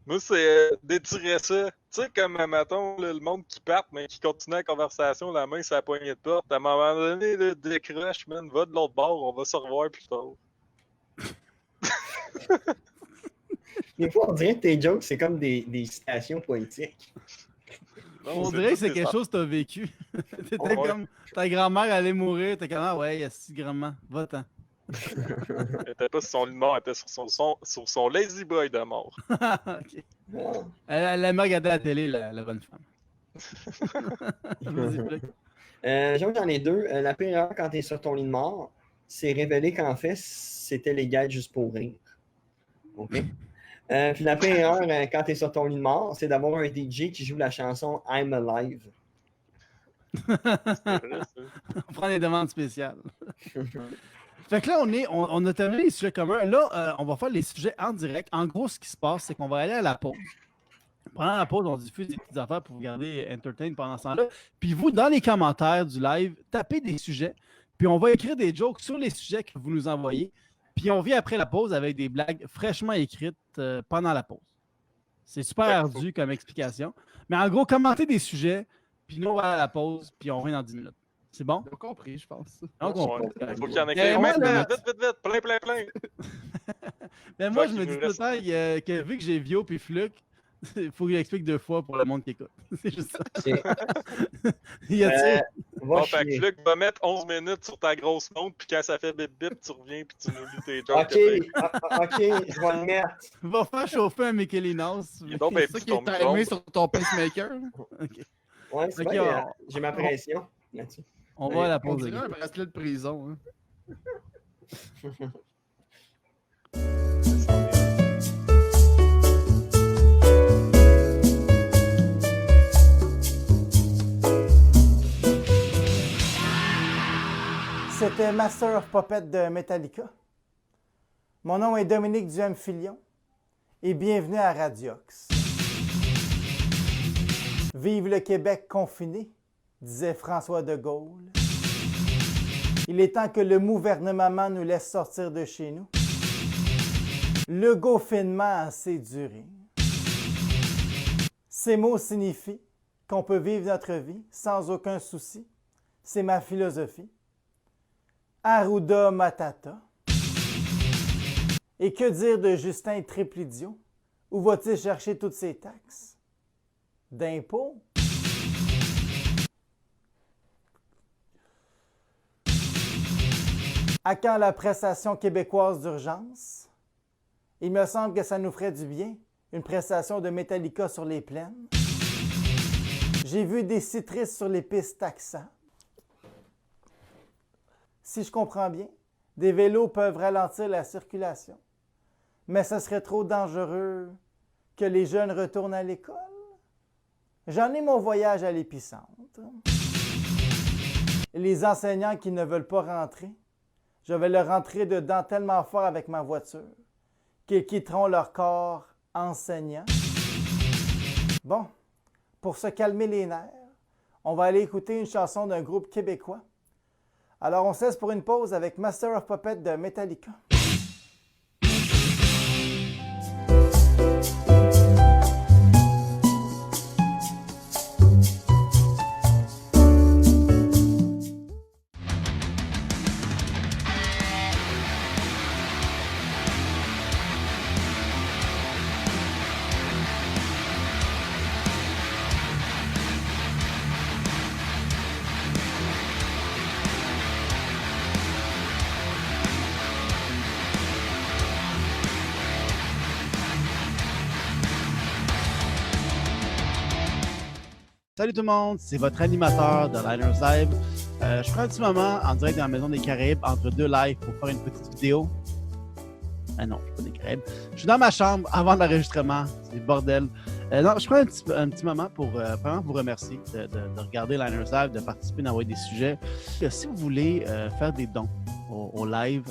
Moi, c'est d'étirer ça. Tu sais, comme, mettons, là, le monde qui part, mais qui continue la conversation, la main sur la poignée de porte. À un moment donné, là, décroche, man, va de l'autre bord, on va se revoir plus tard. Des fois, on dirait que tes jokes, c'est comme des citations poétiques. Non, On dirait que c'est tout quelque des- chose que t'as vécu. T'étais Ouais. comme ta grand-mère allait mourir, t'es comme ah ouais, si grand-mère, va-t'en. Elle était pas sur son lit de mort, elle était sur son lazy boy de mort. Ok. Elle aimait regarder la télé, la bonne femme. Vas-y, Flick. J'en ai deux. La pire erreur quand tu es sur ton lit de mort, c'est révéler qu'en fait, c'était les gars juste pour rire. OK. Puis la meilleure, quand tu es sur ton lit de mort, c'est d'avoir un DJ qui joue la chanson I'm Alive. C'est vrai, ça. On prend des demandes spéciales. Fait que là, on a terminé les sujets communs. Là, on va faire les sujets en direct. En gros, ce qui se passe, c'est qu'on va aller à la pause. Pendant la pause, on diffuse des petites affaires pour vous garder entertain pendant ce temps-là. Puis vous, dans les commentaires du live, tapez des sujets. Puis on va écrire des jokes sur les sujets que vous nous envoyez. Puis on vient après la pause avec des blagues fraîchement écrites pendant la pause. C'est super ardu comme explication. Mais en gros, commentez des sujets, puis nous, on va à la pause, puis on revient dans 10 minutes. C'est bon? J'ai compris, je pense. Donc, on peut. Faut qu'il y en ait Mais qu'un. moi, Vite, plein. Mais moi, Faut je me qu'il dis nous tout le reste- temps que vu que j'ai Vio puis Fluke, il faut que j'explique 2 fois pour le monde qui écoute. C'est juste ça. Y a-t-il? Bon, fait que Luc va mettre 11 minutes sur ta grosse montre, puis quand ça fait bip bip, tu reviens, puis tu nous lis tes jokes. OK, je vais le mettre. Va faire chauffer un Michelinos. Il est donc bien C'est ça petit, qui ton est timé micro. sur ton pacemaker. OK. Ouais, c'est Ok, vrai, j'ai ma pression là-dessus. On va à la On pause. dirait un bracelet de prison. Hein. C'était Master of Puppet de Metallica. Mon nom est Dominique Duham-Filion et bienvenue à Radiox. Vive le Québec confiné, disait François de Gaulle. Il est temps que le gouvernement nous laisse sortir de chez nous. Le confinement a assez duré. Ces mots signifient qu'on peut vivre notre vie sans aucun souci. C'est ma philosophie. Arruda Matata. Et que dire de Justin Triplidio? Où va-t-il chercher toutes ses taxes? D'impôts? À quand la prestation québécoise d'urgence? Il me semble que ça nous ferait du bien, une prestation de Metallica sur les plaines. J'ai vu des citrices sur les pistes taxables. Si je comprends bien, des vélos peuvent ralentir la circulation. Mais ce serait trop dangereux que les jeunes retournent à l'école. J'en ai mon voyage à l'épicentre. Les enseignants qui ne veulent pas rentrer, je vais leur rentrer dedans tellement fort avec ma voiture qu'ils quitteront leur corps enseignant. Bon, pour se calmer les nerfs, on va aller écouter une chanson d'un groupe québécois. Alors, on cesse pour une pause avec Master of Puppet de Metallica. Salut tout le monde, c'est votre animateur de Liners Live. Je prends un petit moment en direct dans la Maison des Caraïbes entre 2 lives pour faire une petite vidéo. Ah non, je suis pas des Caraïbes. Je suis dans ma chambre avant l'enregistrement, c'est le bordel. Non, je prends un petit moment pour vraiment vous remercier de regarder Liners Live, de participer, d'envoyer des sujets. Si vous voulez faire des dons au live,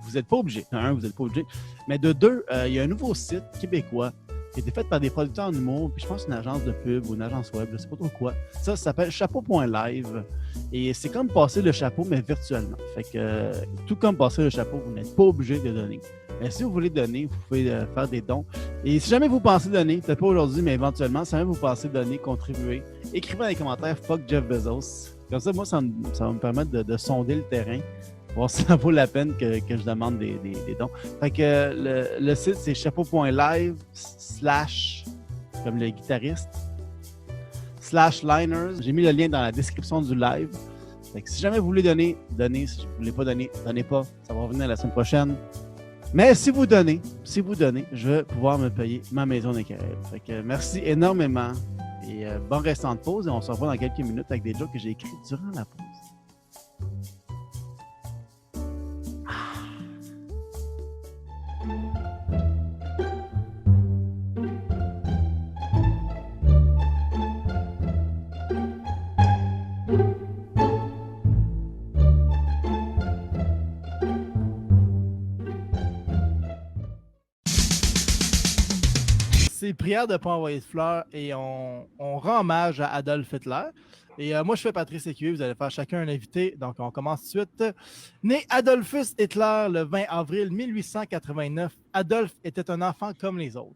vous n'êtes pas obligé. De un, vous n'êtes pas obligé. Mais de deux, il y a un nouveau site québécois qui a été fait par des producteurs en humour, puis je pense une agence de pub ou une agence web, je sais pas trop quoi. Ça s'appelle chapeau.live et c'est comme passer le chapeau, mais virtuellement. Fait que tout comme passer le chapeau, vous n'êtes pas obligé de donner. Mais si vous voulez donner, vous pouvez faire des dons. Et si jamais vous pensez donner, peut-être pas aujourd'hui, mais éventuellement, si jamais vous pensez donner, contribuer, écrivez dans les commentaires « Fuck Jeff Bezos ». Comme ça, moi, ça va me permettre de sonder le terrain, voir si ça vaut la peine que je demande des dons. Fait que le site, c'est chapeau.live / comme le guitariste / liners. J'ai mis le lien dans la description du live. Fait que si jamais vous voulez donner, donnez. Si vous ne voulez pas donner, donnez pas. Ça va revenir la semaine prochaine. Mais si vous donnez, je vais pouvoir me payer ma maison des Caraïbes. Fait que merci énormément et bon restant de pause. Et on se revoit dans quelques minutes avec des jokes que j'ai écrits durant la pause. c'est prière de ne pas envoyer de fleurs et on rend hommage à Adolf Hitler. Et moi, je fais Patrice Écuyer, vous allez faire chacun un invité. Donc, on commence tout de suite. Né Adolphus Hitler le 20 avril 1889, Adolphe était un enfant comme les autres.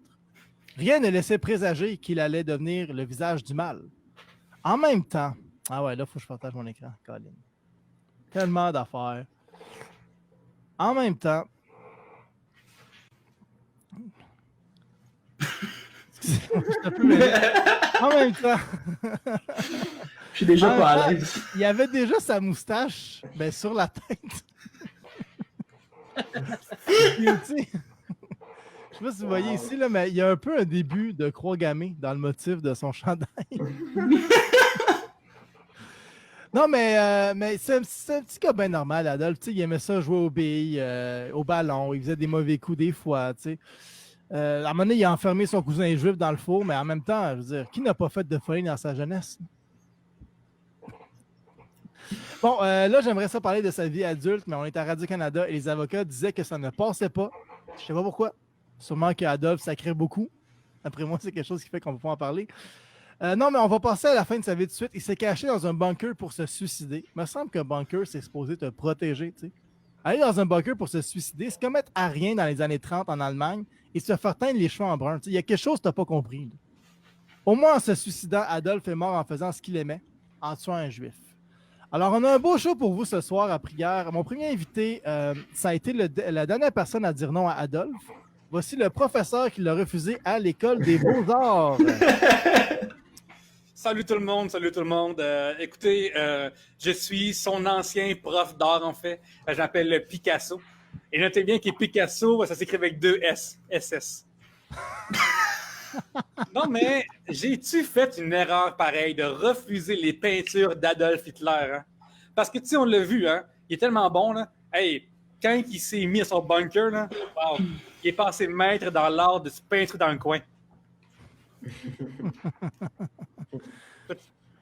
Rien ne laissait présager qu'il allait devenir le visage du mal. En même temps, ah ouais, là, il faut que je partage mon écran, Colin. Tellement d'affaires. En même temps, en même temps, Je suis déjà pas à l'aise. il avait déjà sa moustache sur la tête. Puis, tu sais, je sais pas si vous voyez ici, là, mais il y a un peu un début de croix gammée dans le motif de son chandail. Non, mais c'est un petit gars bien normal, Adolphe. Tu sais, il aimait ça jouer aux billes, au ballon. Il faisait des mauvais coups des fois. Tu sais. À un moment donné, il a enfermé son cousin juif dans le four, mais en même temps, je veux dire, qui n'a pas fait de folie dans sa jeunesse? Bon, là, j'aimerais ça parler de sa vie adulte, mais on est à Radio-Canada et les avocats disaient que ça ne passait pas. Je sais pas pourquoi. Sûrement qu'Adolphe sacrait beaucoup. Après moi, c'est quelque chose qui fait qu'on ne peut pas en parler. Non, mais on va passer à la fin de sa vie tout de suite. Il s'est caché dans un bunker pour se suicider. Il me semble qu'un bunker, c'est supposé te protéger, tu sais. Aller dans un bunker pour se suicider, c'est comme être à rien dans les années 30 en Allemagne et se faire teindre les cheveux en brun. Il y a quelque chose que tu n'as pas compris. Là. Au moins, en se suicidant, Adolphe est mort en faisant ce qu'il aimait, en tuant un juif. Alors, on a un beau show pour vous ce soir à prière. Mon premier invité, ça a été la dernière personne à dire non à Adolphe. Voici le professeur qui l'a refusé à l'École des Beaux-Arts. Salut tout le monde, écoutez, je suis son ancien prof d'art, en fait. Je m'appelle Picasso. Et notez bien que Picasso, ça s'écrit avec 2 S, SS. Non, mais j'ai-tu fait une erreur pareille de refuser les peintures d'Adolf Hitler? Hein? Parce que, tu sais, on l'a vu, hein? Il est tellement bon, là. Hey, quand il s'est mis à son bunker, là, wow, il est passé maître dans l'art de se peindre dans le coin.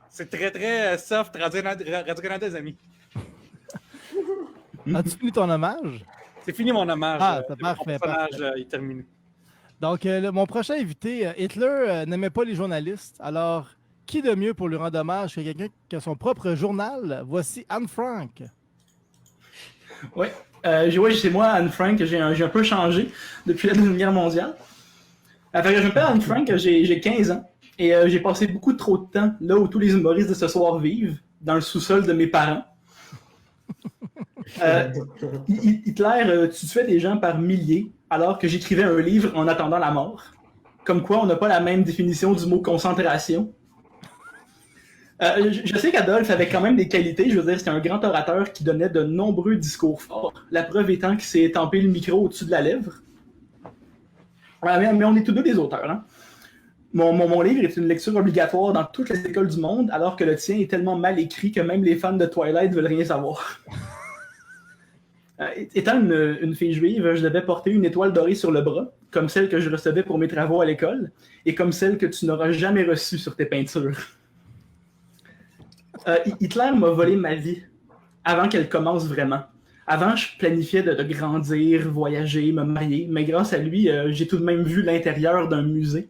C'est très, très soft, Radio-Canada, les amis. As-tu fini ton hommage? C'est fini mon hommage. Ah, c'est parfait. Mon personnage est terminé. Donc, mon prochain invité, Hitler n'aimait pas les journalistes. Alors, qui de mieux pour lui rendre hommage que quelqu'un qui a son propre journal? Voici Anne Frank. Oui, c'est moi, Anne Frank. J'ai un peu changé depuis la Deuxième Guerre mondiale. Je m'appelle Anne Frank, j'ai 15 ans. Et j'ai passé beaucoup trop de temps là où tous les humoristes de ce soir vivent, dans le sous-sol de mes parents. Hitler tuait des gens par milliers alors que j'écrivais un livre en attendant la mort. Comme quoi, on n'a pas la même définition du mot concentration. Je sais qu'Adolphe avait quand même des qualités. Je veux dire, c'était un grand orateur qui donnait de nombreux discours forts. La preuve étant qu'il s'est étampé le micro au-dessus de la lèvre. Mais on est tous deux des auteurs, hein? Mon livre est une lecture obligatoire dans toutes les écoles du monde, alors que le tien est tellement mal écrit que même les fans de Twilight veulent rien savoir. Étant une fille juive, je devais porter une étoile dorée sur le bras, comme celle que je recevais pour mes travaux à l'école, et comme celle que tu n'auras jamais reçue sur tes peintures. Hitler m'a volé ma vie, avant qu'elle commence vraiment. Avant, je planifiais de grandir, voyager, me marier, mais grâce à lui, j'ai tout de même vu l'intérieur d'un musée.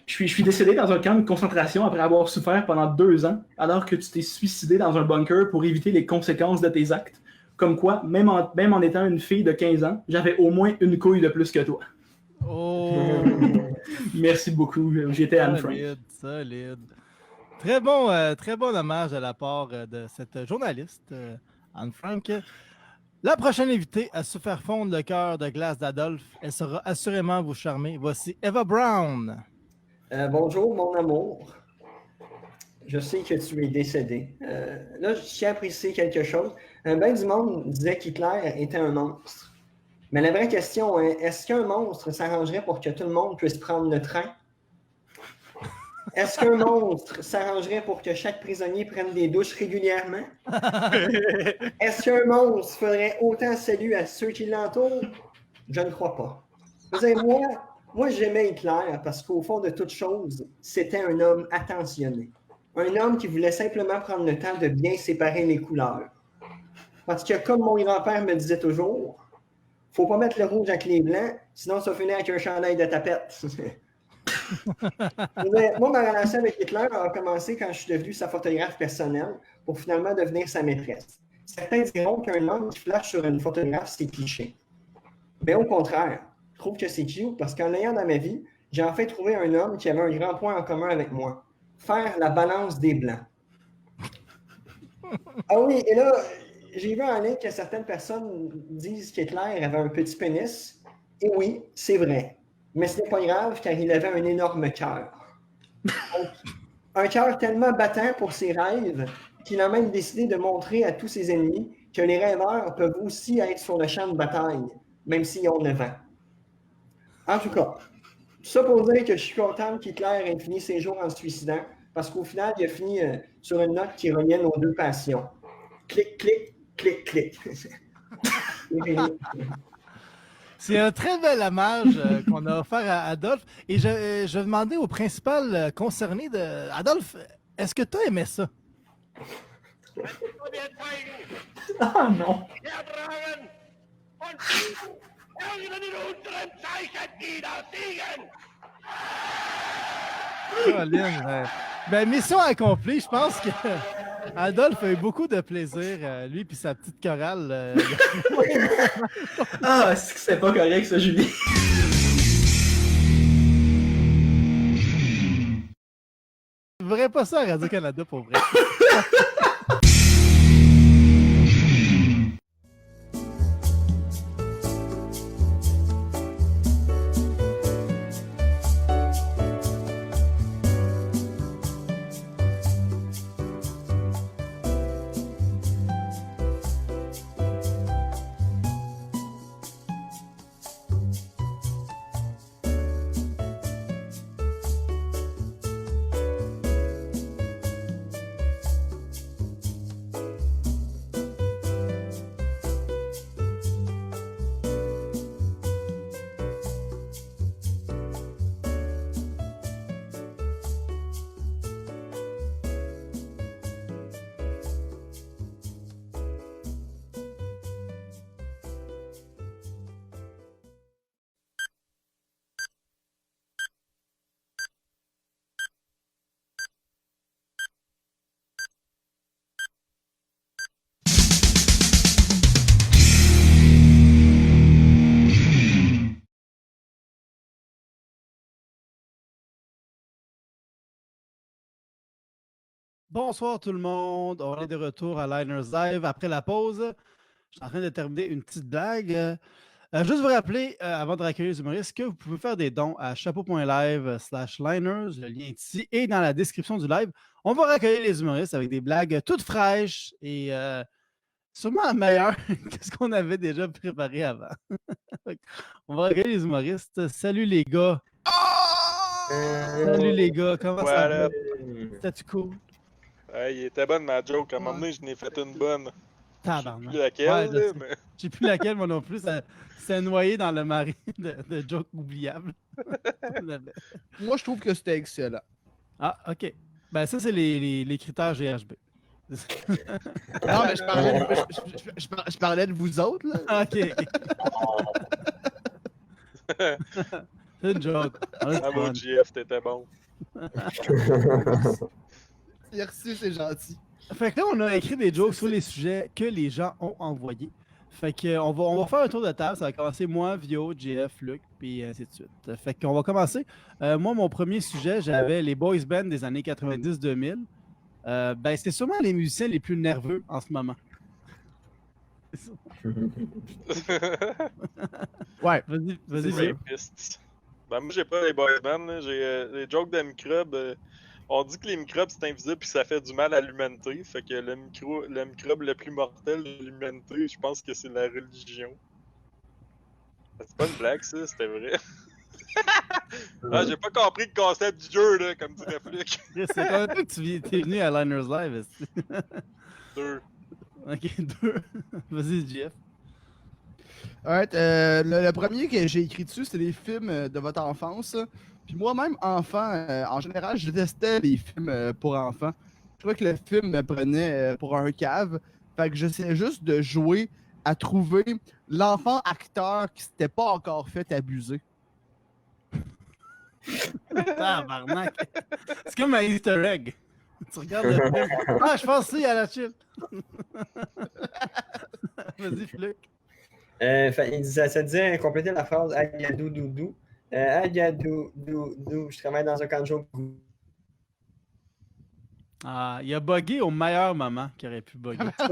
Je suis décédé dans un camp de concentration après avoir souffert pendant 2 ans, alors que tu t'es suicidé dans un bunker pour éviter les conséquences de tes actes. Comme quoi, même en étant une fille de 15 ans, j'avais au moins une couille de plus que toi. Oh! Merci beaucoup, j'étais Anne Frank. Solide. Très bon hommage à la part de cette journaliste, Anne Frank. La prochaine invitée à se faire fondre le cœur de glace d'Adolphe, elle saura assurément vous charmer. Voici Eva Brown. Bonjour, mon amour. Je sais que tu es décédé. Là, je tiens à préciser quelque chose. Ben du monde disait qu'Hitler était un monstre. Mais la vraie question est, est-ce qu'un monstre s'arrangerait pour que tout le monde puisse prendre le train? Est-ce qu'un monstre s'arrangerait pour que chaque prisonnier prenne des douches régulièrement? Est-ce qu'un monstre ferait autant salut à ceux qui l'entourent? Je ne crois pas. Vous savez, moi j'aimais Hitler parce qu'au fond de toute chose, c'était un homme attentionné. Un homme qui voulait simplement prendre le temps de bien séparer les couleurs. Parce que, comme mon grand-père me disait toujours, Faut pas mettre le rouge avec les blancs, sinon ça finit avec un chandail de tapette. Mais moi, ma relation avec Hitler a commencé quand je suis devenu sa photographe personnelle pour finalement devenir sa maîtresse. Certains diront qu'un homme qui flash sur une photographe, c'est cliché. Mais au contraire, je trouve que c'est cute parce qu'en l'ayant dans ma vie, j'ai enfin trouvé un homme qui avait un grand point en commun avec moi. Faire la balance des blancs. Ah oui, et là, j'ai vu en ligne que certaines personnes disent qu'Hitler avait un petit pénis. Et oui, c'est vrai. Mais ce n'est pas grave car il avait un énorme cœur. Donc, un cœur tellement battant pour ses rêves qu'il a même décidé de montrer à tous ses ennemis que les rêveurs peuvent aussi être sur le champ de bataille, même s'ils ont 9 ans. En tout cas, tout ça pour dire que je suis content qu'Hitler ait fini ses jours en se suicidant, parce qu'au final, il a fini sur une note qui reliait nos deux passions. Clic, clic, clic, clic. C'est un très bel hommage qu'on a offert à Adolphe. Et je vais demander au principal concerné de. Adolphe, est-ce que tu as aimé ça? Ah non. Colin, ben, mission accomplie. Je pense que Adolphe a eu beaucoup de plaisir, lui et sa petite chorale. Ah, c'est pas correct ça, Julie. Je ne verrais pas ça à Radio-Canada pour vrai. Bonsoir tout le monde, on est de retour à Liners Live après la pause. Je suis en train de terminer une petite blague. Juste vous rappeler, avant de raccueillir les humoristes, que vous pouvez faire des dons à chapeau.live/liners, le lien est ici et dans la description du live. On va raccueillir les humoristes avec des blagues toutes fraîches et sûrement meilleures que ce qu'on avait déjà préparé avant. On va raccueillir les humoristes. Salut les gars! Salut les gars, comment ça va? C'était cool? Il était bonne ma joke. À un moment donné, je n'ai fait une bonne. Tabarnak. Je sais plus laquelle, Ouais, là, mais... Je sais plus laquelle, moi non plus. Ça s'est noyé dans le marais de jokes oubliables. Moi, je trouve que c'était excellent. Ah, OK. Ben, ça, c'est les critères GHB. Non, mais je parlais de vous autres, là. OK. C'est une joke. Ah, mon GF, t'étais bon. Merci, c'est gentil. Fait que là, on a écrit des jokes sur les sujets que les gens ont envoyés. Fait que on va faire un tour de table. Ça va commencer moi, Vio, JF, Luc, puis ainsi de suite. Fait qu'on va commencer. Moi, mon premier sujet, j'avais les boys bands des années 90-2000. Ben, c'est sûrement les musiciens les plus nerveux en ce moment. Ouais. Vas-y, Vio. Ben, moi, j'ai pas les boys bands. Là. J'ai les jokes de microbes. On dit que les microbes, c'est invisible puis ça fait du mal à l'humanité. Fait que le microbe le plus mortel de l'humanité, je pense que c'est la religion. C'est pas une blague, ça, c'était vrai. Ah, j'ai pas compris le concept du jeu, là, comme dirait Flick. C'est quand même que tu es venu à Liners Live. 2. Ok, 2. Vas-y, Jeff. Alright, le premier que j'ai écrit dessus, c'est les films de votre enfance. Puis moi-même, enfant, en général, je détestais les films pour enfants. Je trouvais que le film me prenait pour un cave. Fait que j'essayais juste de jouer à trouver l'enfant acteur qui s'était pas encore fait abuser. Tabarnak. C'est comme un Easter egg. Tu regardes le film. Ah, je pense que c'est à la chill. Vas-y, Fluc. Ça disait compléter la phrase Agadou Doudou. Agadou Doudou, je travaille dans un camp de jour. Ah, il a bugué au meilleur moment qu'il aurait pu bugger. C'est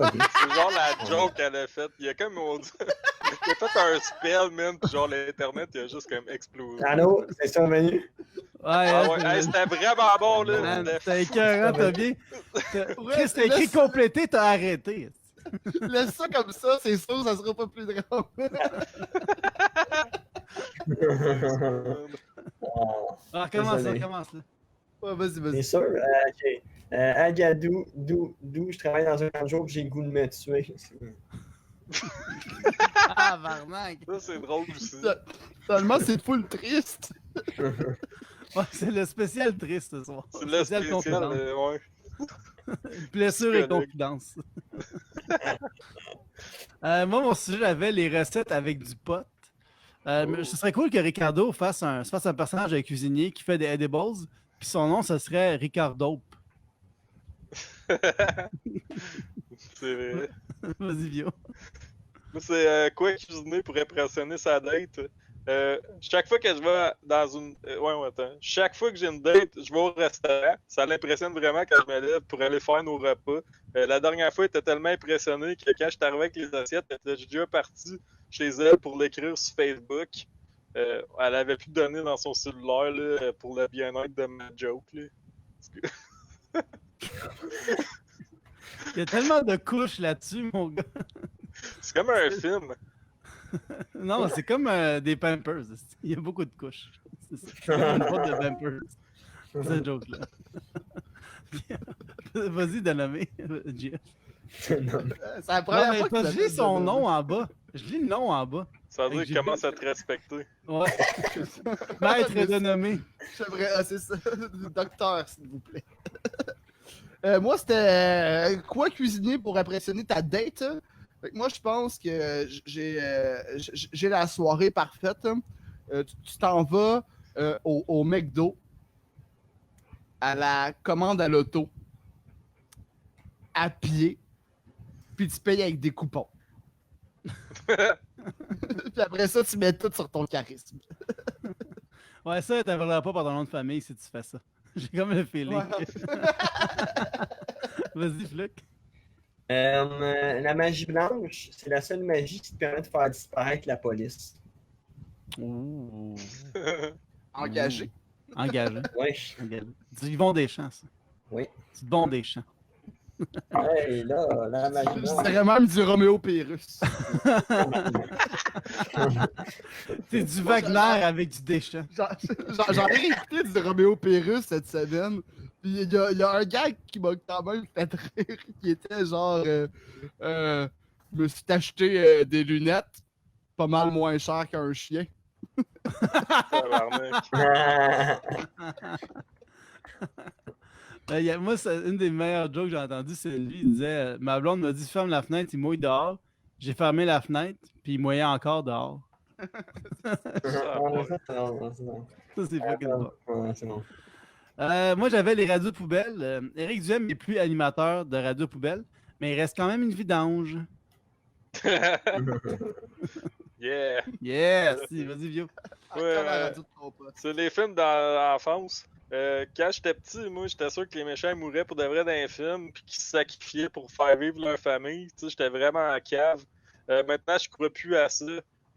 genre la joke qu'elle a faite. Il a comme il a fait un spell, man, pis genre l'internet il a juste comme explosé. Allô, c'est ça, Manu? Ah ouais, hey, c'était vraiment bon là. Man, t'as écœurant, t'as bien. Chris, t'as écrit complété, t'as arrêté. Laisse ça comme ça, c'est sûr, ça sera pas plus drôle. Ah, commence là, Désolé. commence là. Ouais, vas-y, C'est vas-y. sûr? Ok. Agadou Doudou, je travaille dans un camp de jour, j'ai le goût de me tuer. Ah, Varnac. Ça c'est drôle aussi. Seulement, c'est full triste. Ouais, c'est le spécial triste ce soir. C'est le spécial, confidence. ouais. Blessure et Psychologue. confidence. Moi, mon sujet, j'avais les recettes avec du pot. Ce serait cool que Ricardo fasse un personnage de cuisinier qui fait des edibles, puis son nom, ce serait Ricardo. C'est vrai. Vas-y, Vio. Moi, c'est quoi cuisiner pour impressionner sa date? Chaque fois que je vais dans une. Attends. Chaque fois que j'ai une date, je vais au restaurant. Ça l'impressionne vraiment quand je me lève pour aller faire nos repas. La dernière fois, elle était tellement impressionnée que quand je suis arrivé avec les assiettes, elle était déjà partie chez elle pour l'écrire sur Facebook. Elle avait pu donner dans son cellulaire là, pour le bien-être de ma joke. Là. Il y a tellement de couches là-dessus, mon gars. C'est comme un film. Non, c'est comme des Pampers. Il y a beaucoup de couches. C'est une boîte de Pampers. C'est cette joke-là. Vas-y, Danamé, Jeff. C'est la Non, première mais fois que je lis son nom en bas. Je lis le nom en bas. Ça veut dire Avec qu'il commence à te respecter. Ouais. Maître dénommé. J'aimerais. Ah, c'est ça. Docteur, s'il vous plaît. Moi, c'était quoi cuisiner pour impressionner ta date? Hein? Fait que moi, je pense que j'ai la soirée parfaite. Hein. Tu t'en vas au McDo, à la commande à l'auto, à pied, puis tu payes avec des coupons. Puis après ça, tu mets tout sur ton charisme. Ouais, ça, t'appelleras pas par ton nom de famille si tu fais ça. J'ai comme le feeling. Ouais. Vas-y, Fluc. La magie blanche, c'est la seule magie qui te permet de faire disparaître la police. Ouh. Engagé. Engagé. Oui. Engagé. Du Yvon Deschamps, ça. Oui. Du bon Deschamps. Hey, là, la magie Je blanche. dirais même du Roméo Pérus. C'est du Wagner avec du Deschamps. J'en ai écouté du Roméo Pérus cette semaine. Puis il y a un gag qui m'a quand même fait rire, qui était genre je me suis acheté des lunettes pas mal moins chères qu'un chien. Tabarnak. Moi, c'est une des meilleures jokes que j'ai entendues, c'est lui, il disait ma blonde m'a dit ferme la fenêtre, il mouille dehors. J'ai fermé la fenêtre, puis il mouillait encore dehors. Non, ça, c'est bon. Ça, c'est fucking drôle. Ouais, c'est bon. Moi, j'avais les radios poubelles. Éric Duhem n'est plus animateur de radio poubelle, mais il reste quand même une vidange. Yeah. Yes! Vas-y, Vio. Encore la radio de ton pote. C'est les films dans l'enfance. Quand j'étais petit, moi, j'étais sûr que les méchants mouraient pour de vrai dans les films, puis qu'ils se sacrifiaient pour faire vivre leur famille. Tu sais, j'étais vraiment en cave. Maintenant, je crois plus à ça,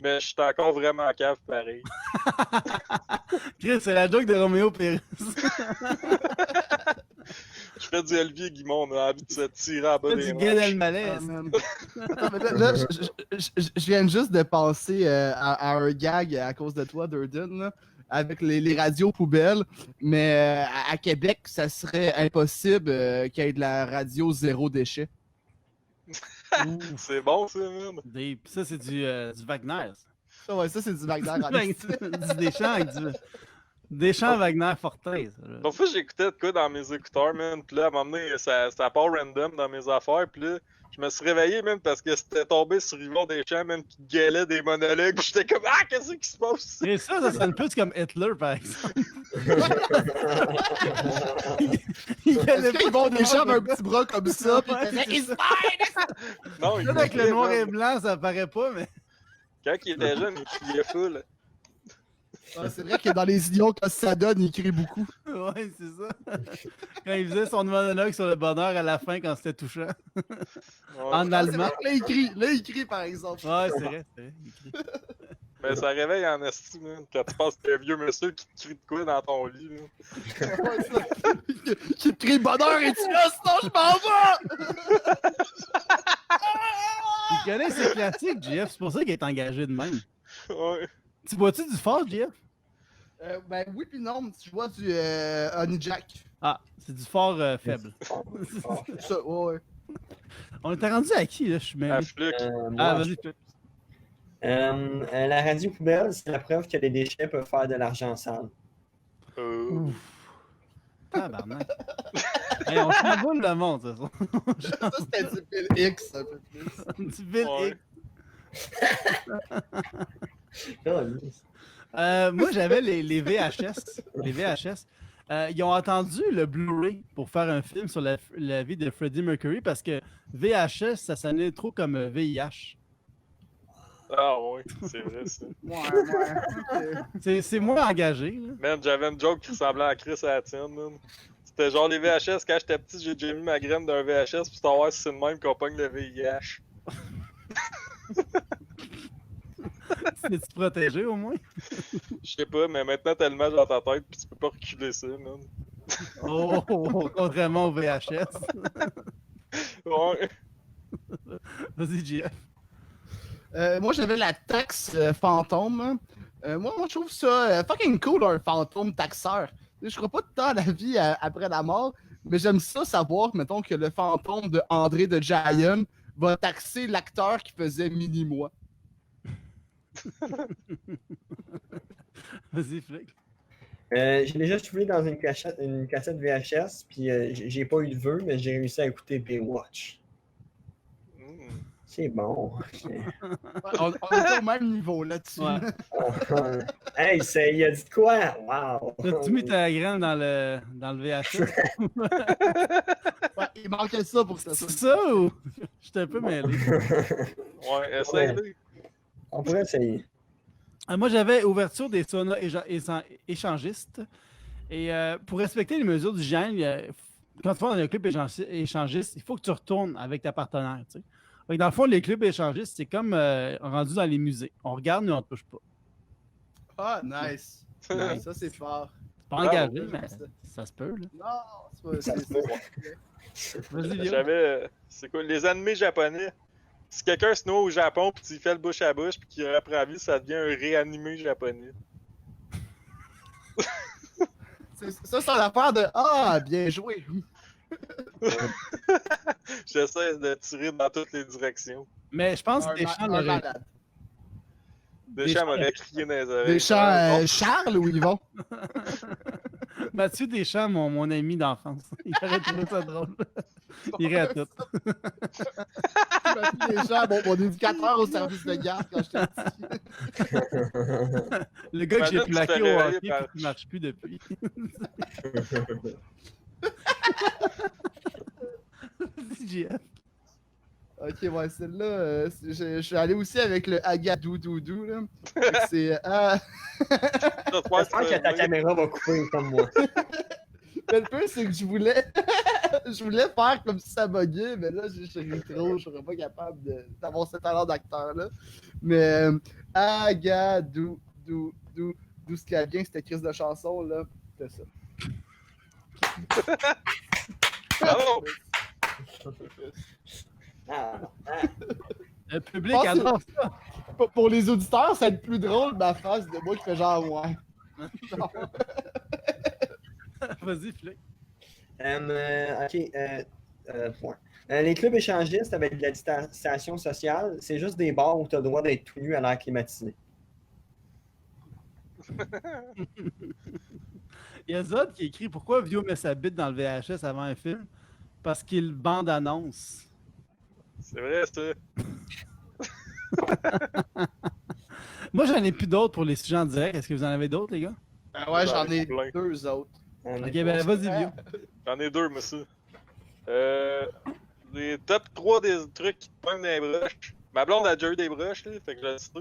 mais je suis encore vraiment en cave pareil. Chris, c'est la joke de Roméo Pérus. Je fais du Olivier Guimond, on a envie de se tirer en bas C'est des du Gad manches. Elmaleh. Ah, man. Attends, mais là, je viens juste de penser à un gag à cause de toi, Durden, là, avec les radios poubelles. Mais à Québec, ça serait impossible qu'il y ait de la radio zéro déchet. C'est bon, ça, man. Ça, c'est du Wagner. Ça. Ah ouais, ça, c'est du Wagner. en esti. Du Deschamps avec du Deschamps Wagner Fortin. Ça, là. Parfois, j'écoutais de quoi dans mes écouteurs, man. Puis là, à un moment donné, ça part random dans mes affaires. Puis là, Je me suis réveillé même parce que c'était tombé sur Yvon Deschamps, même qui gueulait des monologues. J'étais comme ah, qu'est-ce qui se passe? Et ça sonne plus comme Hitler, par exemple. Il Est-ce qu'ils vont des gens avec un un petit bras comme ça? Puis Ouais, il faisait, c'est It's ça. fine! Non, il Là, avec le criait, noir et man. blanc, ça paraît pas, mais. Quand il était jeune, il criait full. Ah, c'est vrai que dans les idiots, quand ça donne, il crie beaucoup. Ouais, c'est ça. Quand il faisait son monologue sur le bonheur à la fin, quand c'était touchant. Ouais. En Ah, c'est allemand. vrai que là, il crie, par exemple. Ouais, c'est vrai, c'est vrai. Il crie. Mais ça réveille en esti, man. Quand tu penses que t'es un vieux monsieur qui te crie de quoi dans ton lit, là. Ouais, ça. Qui te crie bonheur et tu là, sinon je m'en vais! Il connaît ses classiques, JF. C'est pour ça qu'il est engagé de même. Ouais. Tu bois-tu du fort, JF? Ben oui, puis non, tu vois du Honey Jack. Ah, c'est du fort faible. C'est ça, ouais. On était rendu à qui, là? Je suis À mêlé. Fluc. Ah, Moi, vas-y, Fluc. la radio poubelle, c'est la preuve que les déchets peuvent faire de l'argent sale. Euh, Tabarnak. Hey, on s'en boule le monde, ça. Ça, c'était du Bill X, un peu plus. Du Bill Ouais. X. Moi, j'avais les VHS. Les VHS. Ils ont attendu le Blu-ray pour faire un film sur la vie de Freddie Mercury parce que VHS, ça sonnait trop comme VIH. Ah ouais, c'est vrai ça. Ouais. C'est moins engagé. Là. Man, j'avais une joke qui ressemblait à Chris à la tienne, man. C'était genre les VHS, quand j'étais petit, j'ai déjà mis ma graine d'un VHS pour savoir si c'est le même qu'on pogne le VIH. C'est-tu protégé au moins? Je sais pas, mais maintenant t'as l'image dans ta tête pis tu peux pas reculer ça, man. Oh, contrairement au VHS. Ouais. Vas-y, JF. Moi, j'avais la taxe fantôme. Moi, je trouve ça fucking cool, un fantôme taxeur. Je crois pas tant à la vie après la mort, mais j'aime ça savoir, mettons, que le fantôme de André de Giant va taxer l'acteur qui faisait Mini-moi. Vas-y, Flick. J'ai déjà soufflé dans une cassette VHS, puis j'ai pas eu de vœux, mais j'ai réussi à écouter Baywatch. Mm. C'est bon. On est au même niveau là-dessus. Ouais. Hey, il a dit de quoi? Wow! As-tu mis ta graine dans le VHS? Ouais, il manquait ça pour ça. C'est ça ou? J'étais un peu mêlé. Ouais, essaye-le. On pourrait essayer. Moi, j'avais ouverture des saunas échangistes. Et pour respecter les mesures d'hygiène, quand tu vas dans un club échangiste, il faut que tu retournes avec ta partenaire. Tu sais. Donc, dans le fond, les clubs échangistes, c'est comme rendu dans les musées. On regarde, mais on ne touche pas. Ah, nice. Nice. Ça, c'est fort. C'est pas Ah, engagé, ouais, mais ça. ça se peut. Là. Non, c'est pas. Vas-y, Léo. J'avais. C'est quoi? Les animés japonais. Si quelqu'un se noie au Japon pis tu fait le bouche à bouche pis qu'il reprend vie, ça devient un réanimé japonais. Ça, c'est l'affaire de Ah, bien joué. J'essaie de tirer dans toutes les directions. Mais je pense que Deschamps Un l'aurait. malade. Deschamps m'aurait crié dans les oreilles. Deschamps, Charles ou Yvon? Mathieu Deschamps, mon ami d'enfance. Il aurait trouvé ça drôle. Il irait à tout. Deschamps, mon éducateur au service de garde quand j'étais petit. Le gars que j'ai Imagine, tu te plaqué fais au réveiller hockey par- et qui ne marche plus depuis. JF. Ok, ouais, celle-là, je suis allé aussi avec le Agadou Doudou, là. Fait que c'est. J'espère que ta caméra va couper comme moi. Mais le pire, c'est que je voulais faire comme si ça buguait, mais là, j'ai ri trop, je serais pas capable d'avoir ce talent d'acteur-là. Mais Agadou Doudou, d'où ce qui a bien, c'était crise de chanson, là. C'était ça. Bravo! Le public Je pense que- adore ça. Pour les auditeurs, ça va être plus drôle ma face de moi qui fait genre ouais. Vas-y, Flick. Point. Les clubs échangistes avec de la distanciation sociale, c'est juste des bars où tu as le droit d'être tout nu à l'air climatisé. Il y a Zod qui écrit pourquoi Vio met sa bite dans le VHS avant un film? Parce qu'il bande-annonce. C'est vrai, ça. Moi, j'en ai plus d'autres pour les sujets en direct. Est-ce que vous en avez d'autres, les gars? Ouais, j'en ai plein. 2 autres. Ok, ben vas-y, vieux. J'en ai 2, moi, ça. Les top 3 des trucs qui te pognent dans les broches. Ma blonde a déjà eu des broches, là, fait que je l'ai cité.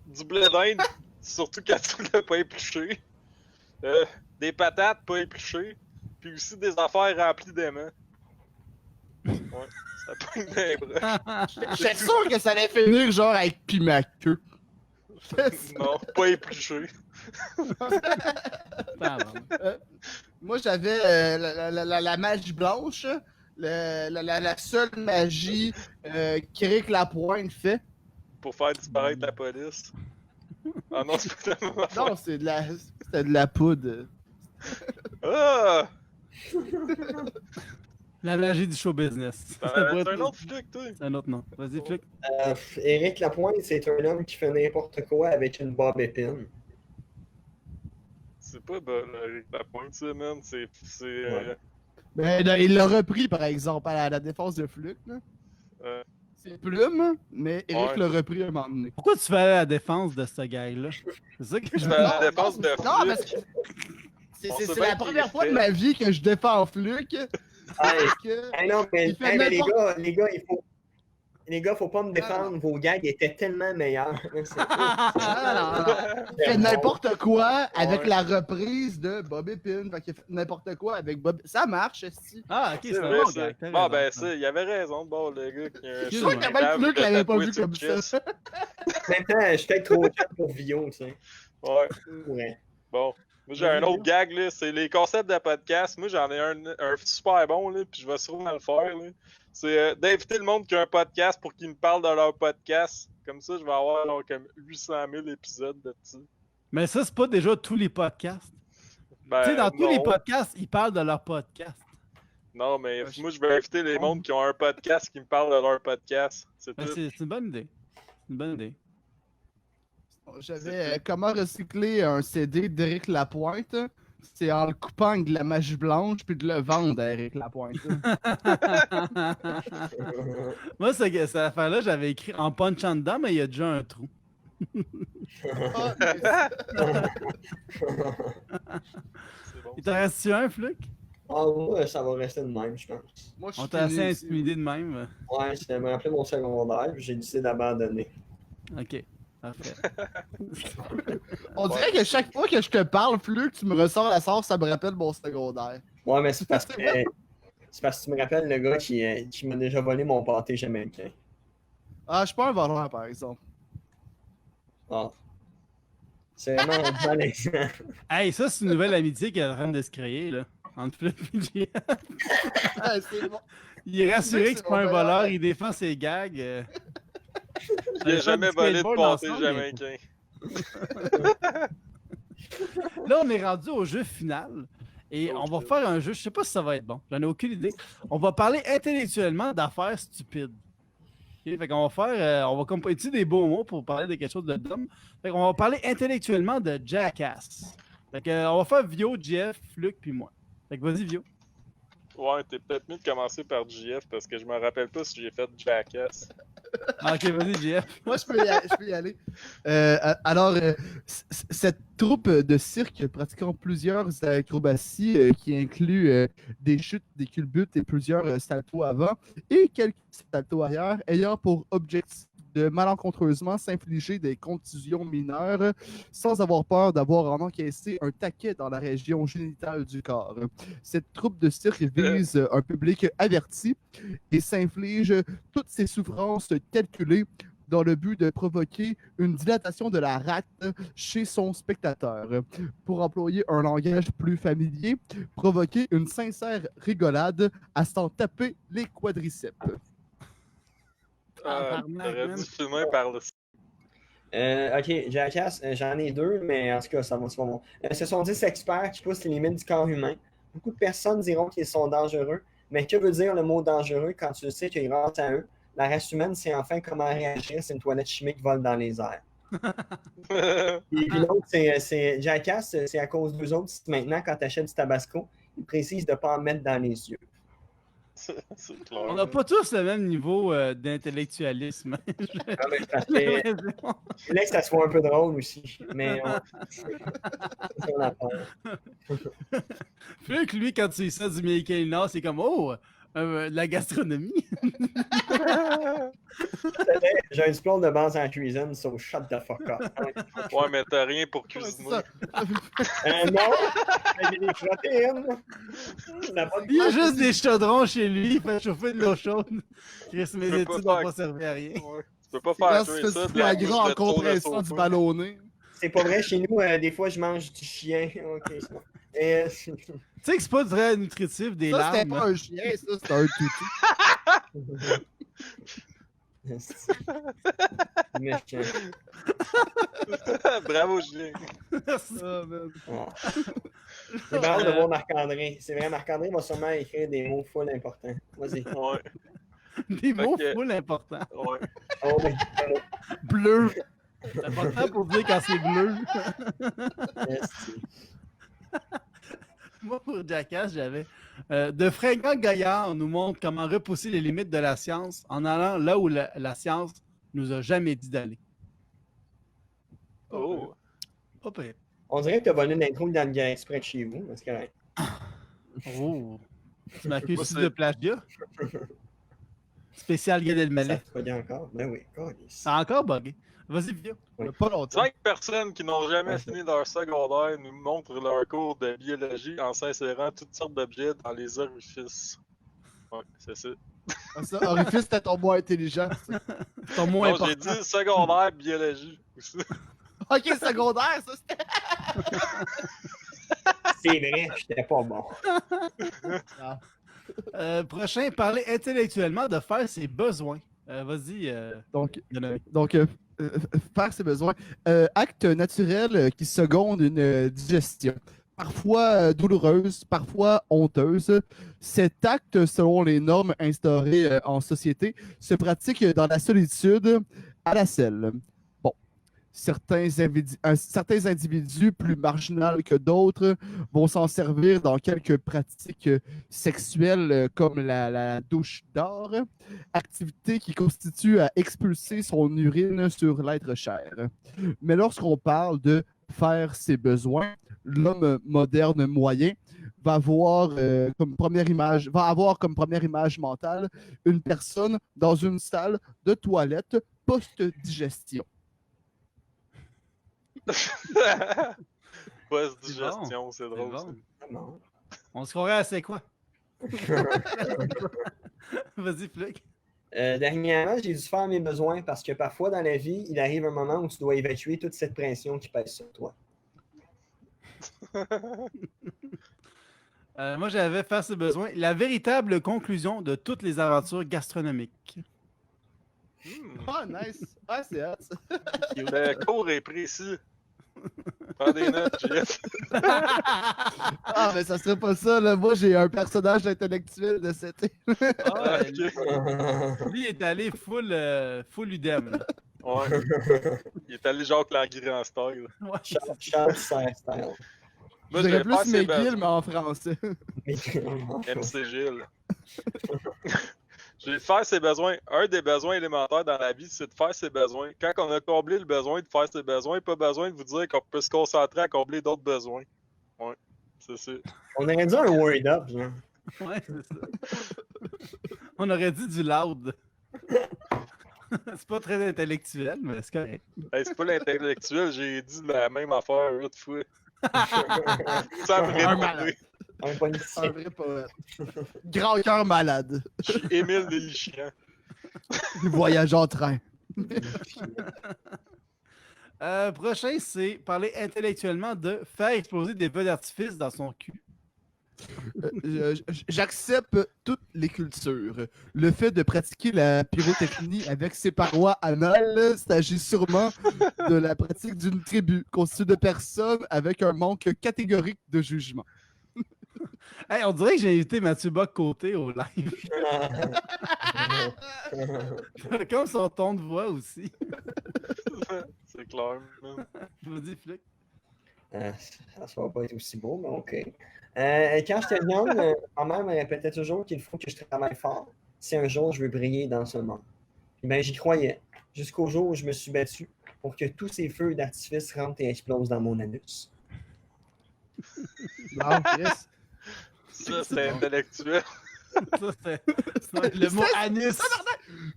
Du blé d'Inde, surtout quand tu l'as pas épluché. Des patates pas épluchées. Puis aussi des affaires remplies d'aimants. Ouais, ça pogne dans les broches. J'étais sûr que ça allait finir genre avec piment queue. Non, pas épluché. Moi, j'avais la magie blanche. La seule magie qu'Éric Lapointe fait. Pour faire disparaître la police. Ah non, c'est pas la même affaire. Non, c'était de la poudre. Ah! La magie du show business. Ça pourrait C'est un être- autre flic, toi. C'est un autre nom. Vas-y, Flic. Éric Lapointe, c'est un homme qui fait n'importe quoi avec une bob épine. C'est pas bon, Eric Lapointe, ça, man. C'est. Mais il l'a repris, par exemple, à la défense de Fluke. Euh. C'est Plume, mais Éric Ouais. l'a repris un moment donné. Pourquoi tu fais à la défense de ce gars-là? C'est ça que je Je veux fais dire. la défense de Non, parce Fluke. que On c'est sait c'est bien la qu'il première est fois de fait. ma vie que je défends Fluke. Hey, Parce que... hey, non, mais, Il fait hey, mais n'importe- les gars, les gars, faut pas me défendre. Vos gags étaient tellement meilleurs. Il fait n'importe quoi avec Ouais. la reprise de Bobby Pin. Fait qu'il a fait n'importe quoi avec Bob. Ça marche, si. Ah, ok, C'est c'est un vrai, bon ça. gars. t'as Bon, raison. ben, ça, il avait raison, bon, le gars. Qui a un Je suis sûr Excuse-moi. que même Fluke l'avait pas vu comme ça. En même temps, je suis peut-être trop jeune pour Vio, tu sais. Ouais, Ouais. bon. Moi, j'ai un autre gag, là. C'est les concepts de podcast. Moi, j'en ai un super bon, là. Puis je vais sûrement le faire, là. C'est d'inviter le monde qui a un podcast pour qu'ils me parlent de leur podcast. Comme ça, je vais avoir genre, comme 800 000 épisodes de dessus. Mais ça, c'est pas déjà tous les podcasts. Ben, Tu sais, dans tous non. les podcasts, ils parlent de leur podcast. Non, mais Ouais, moi, je vais inviter les mondes qui ont un podcast qui me parlent de leur podcast. C'est Ben, tout. c'est une bonne idée. C'est une bonne idée. J'avais comment recycler un CD d'Éric Lapointe. C'est en le coupant avec de la magie blanche puis de le vendre à Éric Lapointe. Moi, cette affaire-là, j'avais écrit en punchant dedans, mais il y a déjà un trou. Ah, C'est bon. Il t'en reste-tu un, Fluc? Ah, ouais, ça va rester de même, je pense. moi, je On suis t'a assez fini ici. intimidé de même. Ouais, ça me rappelait mon secondaire, puis j'ai décidé d'abandonner. Ok, parfait. On dirait que chaque fois que je te parle, Fluke, tu me ressors la sauce, ça me rappelle mon secondaire. Ouais, mais c'est parce que tu me rappelles le gars qui m'a déjà volé mon pâté jamaïcain. Ah, je suis pas un voleur, par exemple. Ah. C'est vraiment malaisant. Hey, ça, c'est une nouvelle amitié qui est en train de se créer, là. Entre Fluc et JF. Ah, c'est bon. Il est rassuré C'est que c'est pas un mon voleur, voleur. il défend ses gags. Il On a a fait jamais du volé de skateboard pâté ensemble, jamaïcain. Là, on est rendu au jeu final. Et Oh, on va shit. faire un jeu, je sais pas si ça va être bon, j'en ai aucune idée. On va parler intellectuellement d'affaires stupides. Ok, fait qu'on va faire, on va utiliser des beaux mots pour parler de quelque chose de dumb. Fait qu'on va parler intellectuellement de Jackass. Fait que, on va faire Vio, Jeff, Fluc puis moi. Fait que vas-y, Vio. Ouais, t'es peut-être mieux de commencer par JF parce que je me rappelle pas si j'ai fait Jackass. Ah, ok, vas-y, Jeff. Moi, je peux y aller. Alors, cette troupe de cirque pratiquant plusieurs acrobaties qui inclut des chutes, des culbutes et plusieurs saltos avant et quelques saltos arrière, ayant pour objectif de malencontreusement s'infliger des contusions mineures sans avoir peur d'avoir en encaissé un taquet dans la région génitale du corps. Cette troupe de cirque vise un public averti et s'inflige toutes ces souffrances calculées dans le but de provoquer une dilatation de la rate chez son spectateur. Pour employer un langage plus familier, provoquer une sincère rigolade à s'en taper les quadriceps. T'aurais dû filmer par le. Ok, Jackass, j'en ai deux, mais en tout cas, ça va, c'est pas bon. Ce sont 10 experts qui poussent les limites du corps humain. Beaucoup de personnes diront qu'ils sont dangereux, mais que veut dire le mot dangereux quand tu sais qu'il rentre à eux? La race humaine sait enfin comment réagir si une toilette chimique vole dans les airs. Et puis l'autre, c'est Jackass, c'est à cause d'eux autres. Maintenant, quand tu achètes du tabasco, ils précisent de ne pas en mettre dans les yeux. C'est clair. On n'a pas tous le même niveau d'intellectualisme. Ah, mais c'est parce que je voulais que ça soit un peu drôle aussi. Mais c'est son affaire. Fluke, lui, quand tu sais ça du Michael c'est comme, oh, de la gastronomie. J'ai un diplôme de base en cuisine, so shut the fuck up. Ouais, mais t'as rien pour Ouais, c'est cuisiner. ça. Non, j'ai des protéines. Ça n'a pas de Il y a sens. juste des chaudrons chez lui, il fait chauffer de l'eau chaude. Chris, mes Tu peux études pas n'ont faire- pas servi à rien. Ouais. Tu peux pas Quand faire tu tuer fais ça. du puis en foie plus, gras en le tour de compression sauce. du ballonné. C'est pas vrai, chez nous, des fois, je mange du chien. Ok, c'est bon. Et, Tu sais que c'est pas très nutritif, des Ça, c'était larmes. pas un chien, ça, c'était un toutou. méchant. Bravo, Julien. Merci. Ah, man. J'ai bien hâte de voir Marc-André. C'est vrai, Marc-André va sûrement écrire des mots full importants. Vas-y. Ouais, Des mots que- full importants. ouais. Oh, oui. Bleu. C'est important pour dire quand c'est bleu. Yes. Moi, pour Jackass, j'avais de fringants gaillards nous montre comment repousser les limites de la science en allant là où la science nous a jamais dit d'aller. Oh. Pas pire. On dirait que tu as volé une intro dans le gars exprès de chez vous. Parce que, ouais. Oh. Tu m'accuses Moi, aussi c'est- de plagiat? Spécial Gad Ça Elmaleh. se produit encore. Ben oui, God. Ça a encore bugué. Vas-y, Vio. Pas longtemps. 5 personnes qui n'ont jamais fini leur secondaire nous montrent leur cours de biologie en s'insérant toutes sortes d'objets dans les orifices. Ouais, c'est ça. Ah, ça, orifice, c'était ton mot intelligent. ça. Ton mot Non, important. j'ai dit secondaire biologie. Ok, secondaire, ça, c'était. C'est vrai, j'étais pas bon. Prochain, parler intellectuellement de faire ses besoins. Vas-y, Donc, faire ses besoins. Acte naturel qui seconde une digestion. Parfois douloureuse, parfois honteuse. Cet acte, selon les normes instaurées en société, se pratique dans la solitude à la selle. Bon, certains individus plus marginaux que d'autres vont s'en servir dans quelques pratiques sexuelles comme la douche d'or, activité qui constitue à expulser son urine sur l'être cher. Mais lorsqu'on parle de faire ses besoins, l'homme moderne moyen va avoir comme première image mentale une personne dans une salle de toilette post-digestion. Post-digestion, c'est drôle. bon. Non. On se croirait à c'est quoi? Vas-y, Fluke. Dernièrement, j'ai dû faire mes besoins parce que parfois dans la vie, il arrive un moment où tu dois évacuer toute cette pression qui pèse sur toi. Moi, j'avais faire ses besoins. La véritable conclusion de toutes les aventures gastronomiques. Ah, nice. Ah, c'est hot, ça. Le cours est précis. Prends des notes, Jeff. Ah, mais ça serait pas ça, là. Moi, j'ai un personnage intellectuel de cette. Ah, Ok. lui, il est allé full UDEM. là. Ouais. Il est allé Jacques Languille en style. Ouais, Charles style. Je Moi, dirais je vais plus faire ses McGill, mais en français. MC Gilles. Je vais faire ses besoins. Un des besoins élémentaires dans la vie, c'est de faire ses besoins. Quand on a comblé le besoin de faire ses besoins, pas besoin de vous dire qu'on peut se concentrer à combler d'autres besoins. Ouais, c'est ça. On aurait dit un word up, genre. ouais, c'est ça. On aurait dit du loud. C'est pas très intellectuel, mais c'est correct. Hey, c'est pas l'intellectuel, j'ai dit la même affaire 8 fois. Sans me Un répéter. malade. Un politicien. Un vrai poète. Grand cœur malade. Je suis Émile Delicchian. Voyage en train. Prochain, c'est parler intellectuellement de faire exploser des feux d'artifice dans son cul. J'accepte toutes les cultures. Le fait de pratiquer la pyrotechnie avec ses parois anales s'agit sûrement de la pratique d'une tribu constituée de personnes avec un manque catégorique de jugement. Hey, on dirait que j'ai invité Mathieu Bock-Côté au live. Comme son ton de voix aussi. C'est clair. Man. Vas-y, Flick. Ça ne va pas être aussi beau, mais OK. Quand j'étais jeune, ma mère me répétait toujours qu'il faut que je travaille fort si un jour je veux briller dans ce monde. Puis ben, j'y croyais, jusqu'au jour où je me suis battu pour que tous ces feux d'artifice rentrent et explosent dans mon anus. Non, Chris. Ça, c'est intellectuel. Ça, c'est le mot anus.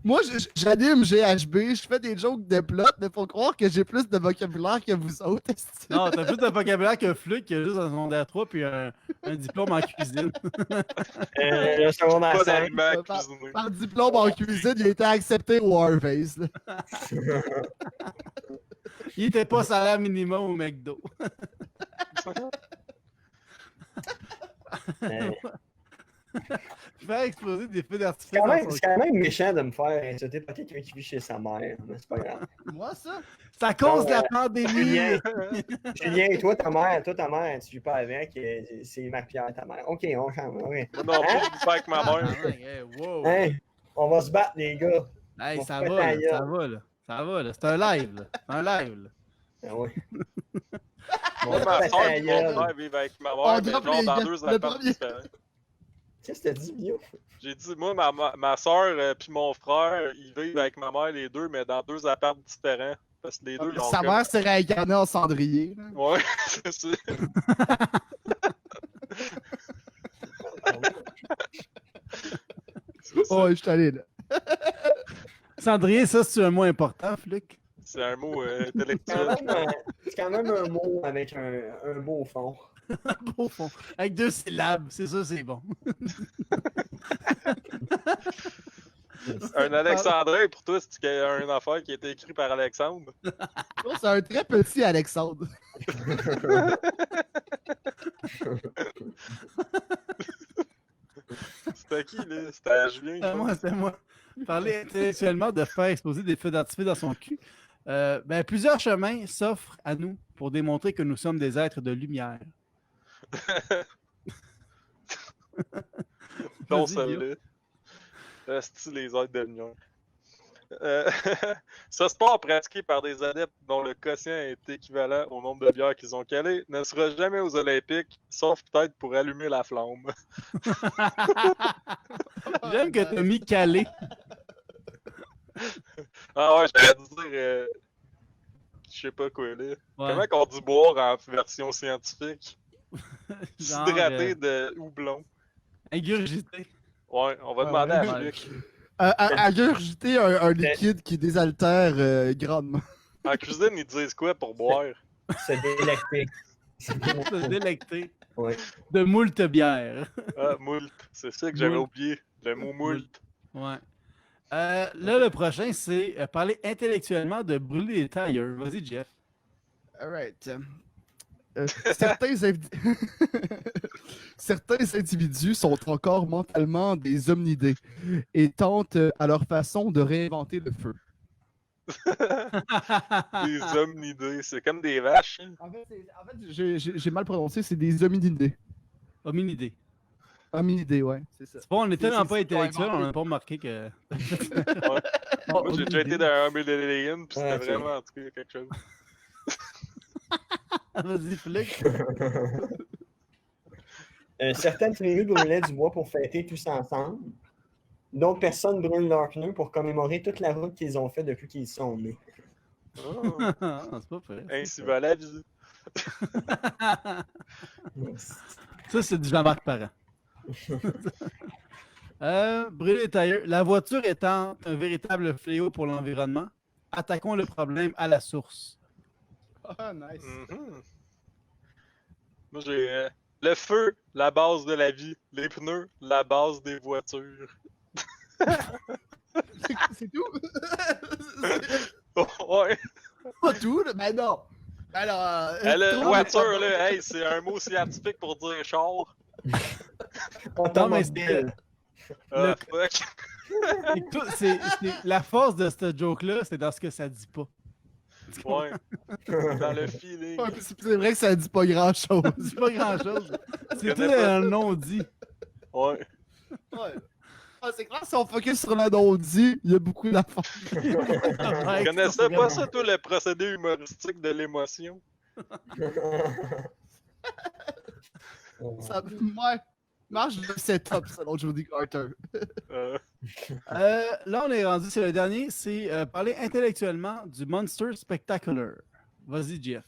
Moi, j'anime GHB, je fais des jokes de plot, mais faut croire que j'ai plus de vocabulaire que vous autres. esti. Non, t'as plus de vocabulaire que Fluke qui a juste un secondaire 3 puis un diplôme en cuisine. Le secondaire Pas 5. d'aliment à Par- cuisiner. Par diplôme en cuisine, il a été accepté au Harvey's. là. Il était pas salaire minimum au McDo. Faire exploser des feux d'artifice. dans son- C'est quand même méchant de me faire insulter par quelqu'un qui vit chez sa mère, mais c'est pas grave. Moi, ça? C'est à cause de la Non, pandémie. Julien, Julien, toi, ta mère, tu vis pas avec, c'est Marie-Pierre, ta mère. OK, on change. OK. Moi non plus, je vis pas avec ma Ah, mère. ouais, hey, wow. Hein? On va se battre, les gars. Hey, on ça fait va, ta là, gueule. ça va, là. Ça va, là. C'est un live, là. C'est un live, là. Ah ouais. Moi, On ma fait soeur ta et mon gueule. frère vivent avec ma On mère, mais drop genre les dans gars. 2 Le apparts premier. différents. Qu'est-ce que t'as dit, Bio? J'ai dit, moi, ma soeur puis mon frère, ils vivent avec ma mère, les deux, mais dans 2 apparts différents. Parce que les deux, ils ont Sa comme- mère s'est réincarnée en cendrier. là. Ouais, c'est ça. C'est ça. Oh, je suis allé là. Cendrier, ça, c'est un mot important, Fluke. C'est un mot C'est intellectuel. quand même un mot avec un beau fond. Au fond. Avec 2 syllabes, c'est ça, c'est bon. Un alexandrin, pour toi, c'est une affaire qui a été écrite par Alexandre. Oh, c'est un très petit Alexandre. C'était qui, là? C'était Julien. je C'est moi, pense. c'est moi. Parler intellectuellement de faire exploser des feux d'artifice dans son cul. Ben, plusieurs chemins s'offrent à nous pour démontrer que nous sommes des êtres de lumière. Non, Vas-y, celle-là. C'est les aides de lumière. Ce sport pratiqué par des adeptes dont le quotient est équivalent au nombre de bières qu'ils ont calées ne sera jamais aux Olympiques, sauf peut-être pour allumer la flamme. J'aime que t'as mis calé. Ah ouais, j'allais dire... je sais pas quoi, là. Ouais. Comment qu'on dit boire en version scientifique? Genre, S'hydrater de houblon. ingurgité. Ouais, on va Ah demander à ouais. Fluc. Ingurgiter un liquide qui désaltère grandement. En cuisine, ils disent quoi pour boire? Se délecter. Se délecter Ouais. de moult bières. Ah, moult. C'est ça que j'avais Moult. oublié. Le mot moult. Ouais. Là, le prochain, c'est parler intellectuellement de brûler les tailleurs. Vas-y, Jeff. Alright. Certains individus sont encore mentalement des homnidés et tentent à leur façon de réinventer le feu. Des hominidés. C'est comme des vaches. hein. En fait, j'ai mal prononcé, c'est des hominidés. Hominidé. Hominidés, ouais, c'est ça. C'est bon, on est tellement c'est pas ce qu'ils ont intellectuel, on inventé. n'a pas remarqué que. Moi, j'ai déjà été dans un hominidé, puis c'était Ouais, vraiment, en tout cas, quelque chose. Vas-y, Flick. Certaines tribus brûlaient du bois pour fêter tous ensemble. D'autres personnes brûlent leurs pneus pour commémorer toute la route qu'ils ont fait depuis qu'ils sont nés. Ah, C'est pas vrai. ainsi va la vie. Ça, c'est du Jean-Marc Parent. Brûler les tailleurs. La voiture étant un véritable fléau pour l'environnement, attaquons le problème à la source. Ah, nice. Mhm. Moi, j'ai le feu, la base de la vie. Les pneus, la base des voitures. C'est tout? Ouais. Pas tout, là? Mais non. Alors, La trop- voiture, là, hey, c'est un mot scientifique pour dire char. Non, mais c'est. Ah, fuck. La force de ce joke-là, c'est dans ce que ça dit pas. Ouais. Dans le feeling. Ouais, puis c'est vrai que ça dit pas grand-chose. C'est pas grand-chose. C'est tout connais pas un non-dit. Ouais. Ouais. Ah, c'est clair, si on focus sur le non-dit, il y a beaucoup d'affaires. Tu connaissais pas ça, toi, le procédé humoristique de l'émotion? Ça, ouais, marche de setup selon Jody Carter. Là, on est rendu, c'est le dernier, c'est parler intellectuellement du Monster Spectacular. Vas-y, Jeff.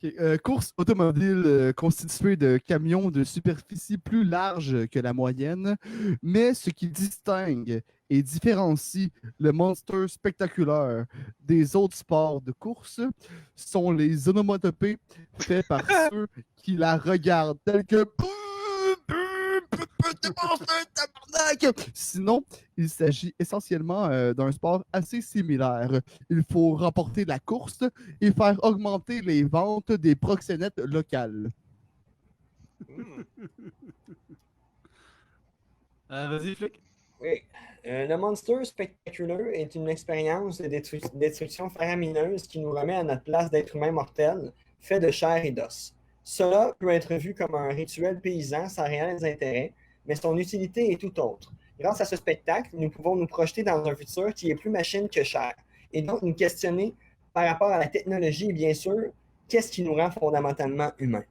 Ok, course automobile constituée de camions de superficie plus large que la moyenne, mais ce qui distingue et différencie le Monster Spectaculaire des autres sports de course sont les onomatopées faits par ceux qui la regardent, tels que Sinon, il s'agit essentiellement d'un sport assez similaire. Il faut remporter la course et faire augmenter les ventes des proxénètes locales. Vas-y, Flick. Oui. Le Monster Spectacular est une expérience de destruction faramineuse qui nous remet à notre place d'être humain mortel, fait de chair et d'os. Cela peut être vu comme un rituel paysan sans réels intérêts, mais son utilité est tout autre. Grâce à ce spectacle, nous pouvons nous projeter dans un futur qui est plus machine que chair, et donc nous questionner par rapport à la technologie et bien sûr, qu'est-ce qui nous rend fondamentalement humains.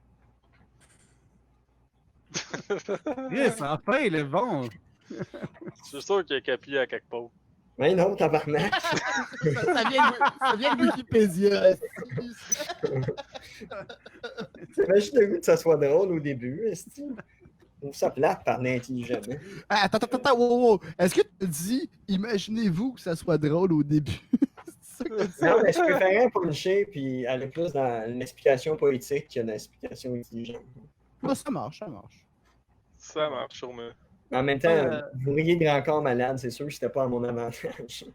Yes, enfin, il est bon. Je suis sûr qu'il y a Capi à quelque part. Mais non, tabarnak! ça vient de Wikipédia. J'avais juste le goût que ça soit drôle au début, est-ce que je trouve ça plate parler intelligemment. Attends, wow. Est-ce que tu dis, imaginez-vous que ça soit drôle au début? Non, mais je préférais puncher puis aller plus dans l'explication poétique que dans l'explication intelligente. Ça marche. Ça marche sûrement. En même temps, vous riez de encore malade, c'est sûr que c'était pas à mon avantage.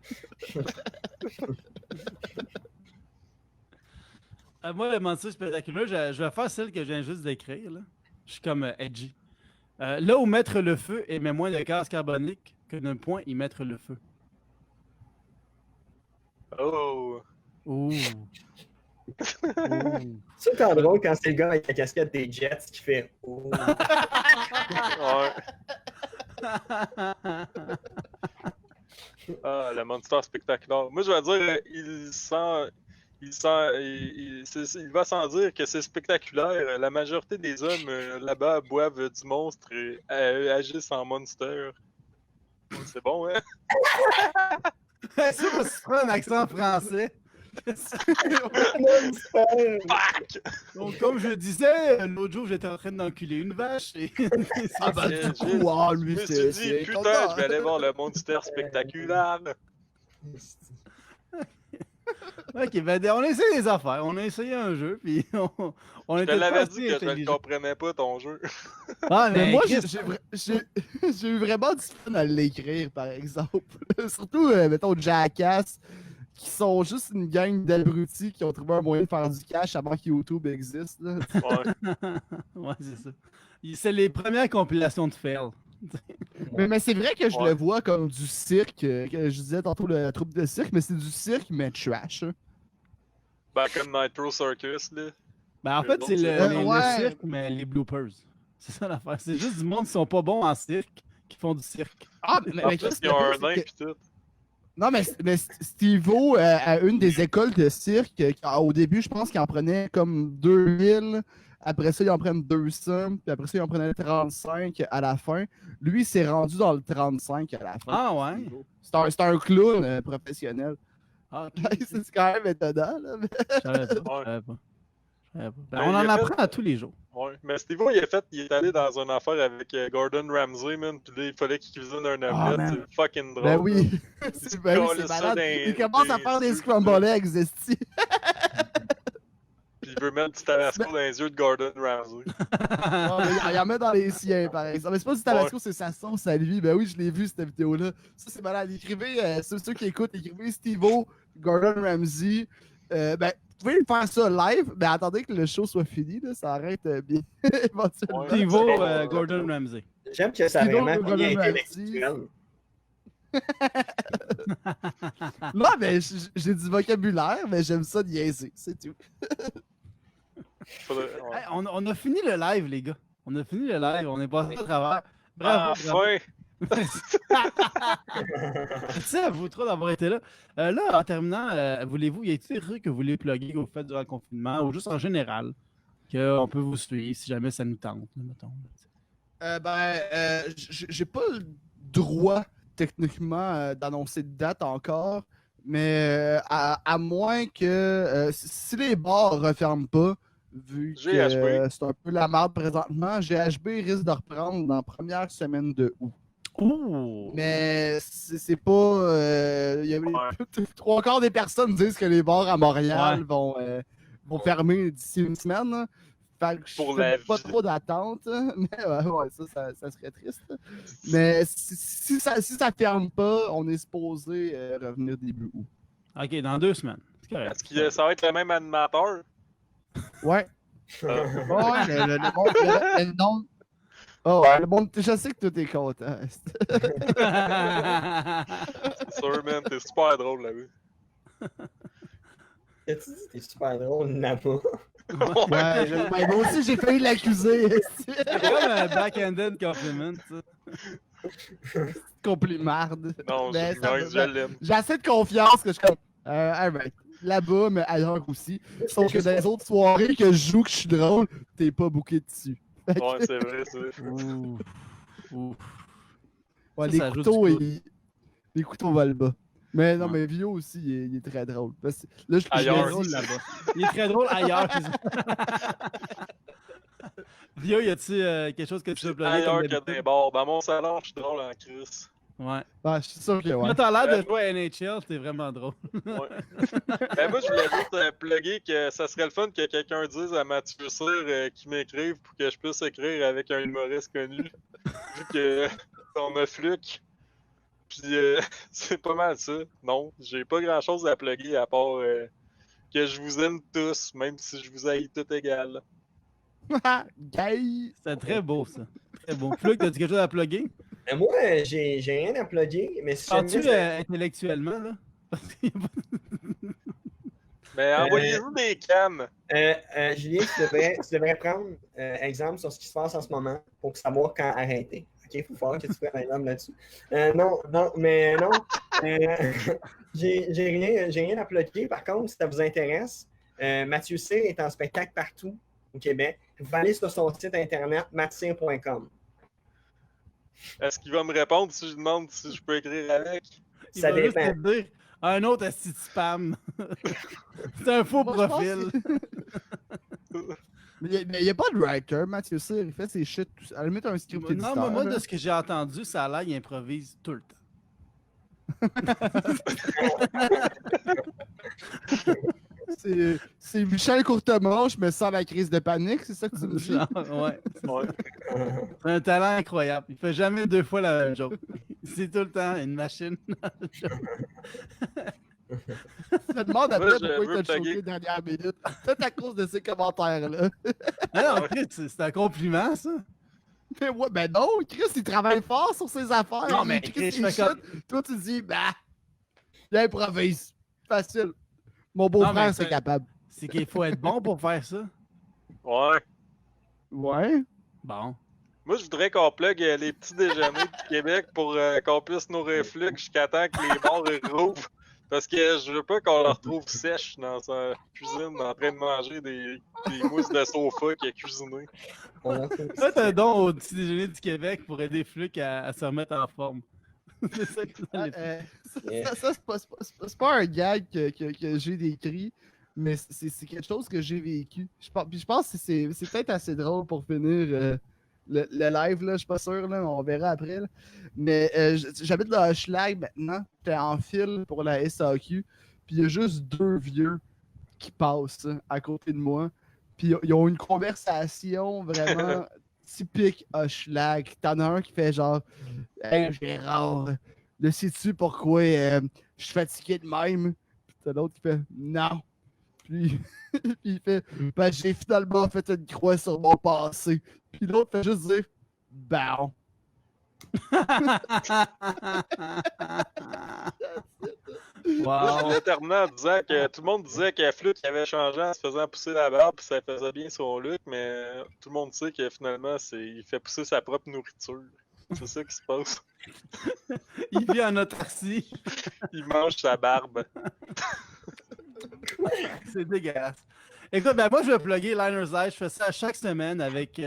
Moi, le Monster Spectacular, je vais faire celle que je viens juste d'écrire. Là. Je suis comme edgy. Là où mettre le feu émet moins de gaz carbonique que d'un point y mettre le feu. Oh! Ouh. C'est quand drôle quand c'est le gars avec la casquette des Jets qui fait « Oh! » Ouais. Ah, le Monster Spectaculaire. Moi, je vais dire, il va sans dire que c'est spectaculaire. La majorité des hommes là-bas boivent du monstre et agissent en monster. C'est bon, hein? C'est parce que tu prends un accent français. Fuck! Donc, comme je disais, l'autre jour, j'étais en train d'enculer une vache. Et... Ah bah Je- du coup, ah, Je lui, me suis c'est dit, putain, content. je vais aller voir le Monster Spectaculaire. Ok, ben on a essayé des affaires. On a essayé un jeu, puis on Je te était pas l'avais assez dit que je ne le intelligents. comprenais pas, ton jeu. Ah, Mais moi, Chris, j'ai eu vraiment du fun à l'écrire, par exemple. Surtout, mettons, Jackass, qui sont juste une gang d'abrutis qui ont trouvé un moyen de faire du cash avant que YouTube existe. Là. Ouais. ouais, c'est ça. C'est les premières compilations de fail. Mais c'est vrai que je Ouais. le vois comme du cirque, que je disais tantôt la troupe de cirque, mais c'est du cirque, mais trash. Hein. Ben, comme Nitro Circus, là. Ben, en fait, c'est le Ouais. cirque, mais les bloopers. C'est ça l'affaire. C'est juste du monde qui sont pas bons en cirque qui font du cirque. Ah, En plus, Chris, ils ont un le pire, nain c'est pis tout. Non, mais Steve-O, à une des écoles de cirque, au début, je pense qu'il en prenait comme 2000. Après ça, il en prenait 200. Puis après ça, il en prenait 35 à la fin. Lui, il s'est rendu dans le 35 à la fin. Ah ouais? C'est un clown professionnel. Ah, C'est quand même étonnant. Là, mais... je savais pas. Ouais. Je savais pas. Je savais pas. Ben, Ben, on il en a apprend fait- à tous les jours. Ouais. Mais Steve, il est allé dans une affaire avec Gordon Ramsay, man. Pis là, il fallait qu'il cuisine un Ah, omelette. man. C'est fucking drôle. Ben oui. là. Ben oui, collé c'est ça malade. dans- Il commence à dans faire les des yeux, scramble eggs, esti. Pis il veut mettre du tabasco dans les yeux de Gordon Ramsay. Ah, mais il en met dans les siens, par exemple. Mais c'est pas du tabasco, c'est sa sauce à lui. Ben oui, je l'ai vu, cette vidéo-là. Ça, c'est malade. Écrivez, ceux qui écoutent, écrivez Steve-O, Gordon Ramsay. Ben, vous pouvez faire ça live, mais attendez que le show soit fini, là, ça arrête bien éventuellement. Ouais. Steve-O, Ouais. Gordon Ramsay. J'aime que ça a Sinon, vraiment Gordon bien Ramsay. intellectuel. Non, mais j'ai du vocabulaire, mais j'aime ça niaiser, c'est tout. Faudrait- ouais. Hey, on a fini le live, les gars. On a fini le live. On est passé à travers. Bravo. bravo. Enfin! Merci à vous trois d'avoir été là. Là, en terminant, voulez-vous, y a-t-il des trucs que vous voulez plugger que vous faites durant le confinement ou juste en général, qu'on peut vous suivre si jamais ça nous tente, mettons. J'ai pas le droit, techniquement, d'annoncer de date encore, mais à moins que si les bars referment pas, vu que GHB. c'est un peu la merde présentement, GHB risque de reprendre dans la première semaine de août. Ouh! Mais c'est pas. Trois quarts des personnes disent que les bars à Montréal vont fermer d'ici une semaine. Là. Fait que je Pour fais la pas vie. trop d'attente. Mais ça serait triste. Mais si ça ferme pas, on est supposé revenir début août. Ok, dans 2 semaines. C'est correct. Est-ce que ça va être le même animateur? Ouais. Euh, Ouais, le nom. Oh, ouais, le bon, je sais que tout est content. C'est sûr, man, t'es super drôle là-bas. T'as-tu dit t'es super drôle, Napa? Ouais, moi aussi j'ai failli l'accuser. C'est comme un back-ended compliment, ça. Complimarde. Non, Mais ça je va- l'aime. J'ai assez de confiance que je suis comme. Alright. Là-bas, mais ailleurs aussi. Sauf que dans les autres soirées que je joue, que je suis drôle, t'es pas booké dessus. Ouais, c'est vrai, c'est vrai. Ouh. Ouh. Ouais, Ça, les ça ajoute couteaux, du coup. les couteaux volent bas. Mais non, Ouais. mais Vio aussi, il est très drôle. Parce que là, je Il est Ailleurs. drôle là-bas. Il est très drôle ailleurs. Vio, y a-tu quelque chose que tu veux plugger Ailleurs comme que d'habitude? des bars. Dans mon salon, je suis drôle en crise. Ouais. Ah, je suis sûr que ouais. Quand t'as l'air de jouer à NHL, t'es vraiment drôle. Ouais. Ben, moi, je voulais juste plugger que ça serait le fun que quelqu'un dise à Mathieu Cyr qu'il m'écrive pour que je puisse écrire avec un humoriste connu. Vu que on me fluke. Puis c'est pas mal ça. Non, j'ai pas grand chose à plugger à part que je vous aime tous, même si je vous haïs tout égal. Gay! C'était très beau, ça. Très beau. Flug, t'as-tu quelque chose à plugger? Moi, j'ai rien à plugger, mais si Parles-tu jamais intellectuellement, là? Mais envoyez-vous des cams. Julien, tu devrais prendre exemple sur ce qui se passe en ce moment pour savoir quand arrêter. OK, il faut voir que tu prennes un exemple là-dessus. Non, j'ai rien à plugger. Par contre, si ça vous intéresse, Mathieu Cyr est en spectacle partout au Québec. Vous pouvez aller sur son site internet matcyr.com. Est-ce qu'il va me répondre si je demande si je peux écrire avec? Il Ça va juste dépend. te dire un autre asti de spam. C'est un faux Moi, je pense profil. Mais il n'y a pas de writer, Mathieu Cyr, il fait ses shit. À la limite, un script Non, éditeur. moi, là. de ce que j'ai entendu, ça a l'air qu'il improvise tout le temps. C'est Michel Courtemanche, mais sans la crise de panique, c'est ça que tu me dis? Genre, ouais. Ouais. C'est un talent incroyable. Il fait jamais 2 fois la même joke. C'est tout le temps une machine. Je me demande Moi, après je pourquoi veux il t'a plugger. choqué dernière minute. Peut-être à cause de ces commentaires-là. Ah non, Chris, c'est un compliment, ça. Mais ouais, ben non, Chris, il travaille fort sur ses affaires. Non, mais Il écrit Chris, ses je fais comme- shit. Toi, tu dis, bah, il improvise. Facile. Mon Non, beau-frère, mais c'est c'est- capable. C'est qu'il faut être bon pour faire ça. Ouais. Ouais. Bon. Moi, je voudrais qu'on plug les petits déjeuners du Québec pour qu'on puisse nourrir Flux jusqu'à temps que les bars rouvrent. Parce que je veux pas qu'on le retrouve sèche dans sa cuisine en train de manger des mousses de sofa qu'il a cuisiné. Faites un don au petit déjeuner du Québec pour aider Fluc à se remettre en forme. C'est ça que vous allez faire. Ça, c'est pas un gag que j'ai décrit, mais c'est quelque chose que j'ai vécu. Puis je pense que c'est peut-être assez drôle pour finir le live, là, je suis pas sûr, là, on verra après. Là. Mais j'habite dans Hochelag maintenant, j'étais en file pour la SAQ, puis il y a juste 2 vieux qui passent à côté de moi, puis ils ont une conversation vraiment typique Hochelag. T'en as un qui fait genre « Hey Gérard, le sais-tu pourquoi je suis fatigué de même? » Puis t'as l'autre qui fait « Non. » Puis il fait « Ben j'ai finalement fait une croix sur mon passé. » Puis l'autre fait juste dire « Bon. » Wow. Je l'ai terminé en disant que tout le monde disait que Flux avait changé en se faisant pousser la barbe puis ça faisait bien son look, mais tout le monde sait que finalement il fait pousser sa propre nourriture. C'est ça qui se passe. Il vit en autarcie. Il mange sa barbe. C'est dégueulasse. Écoute, ben moi, je vais plugger Liners Live. Je fais ça chaque semaine avec.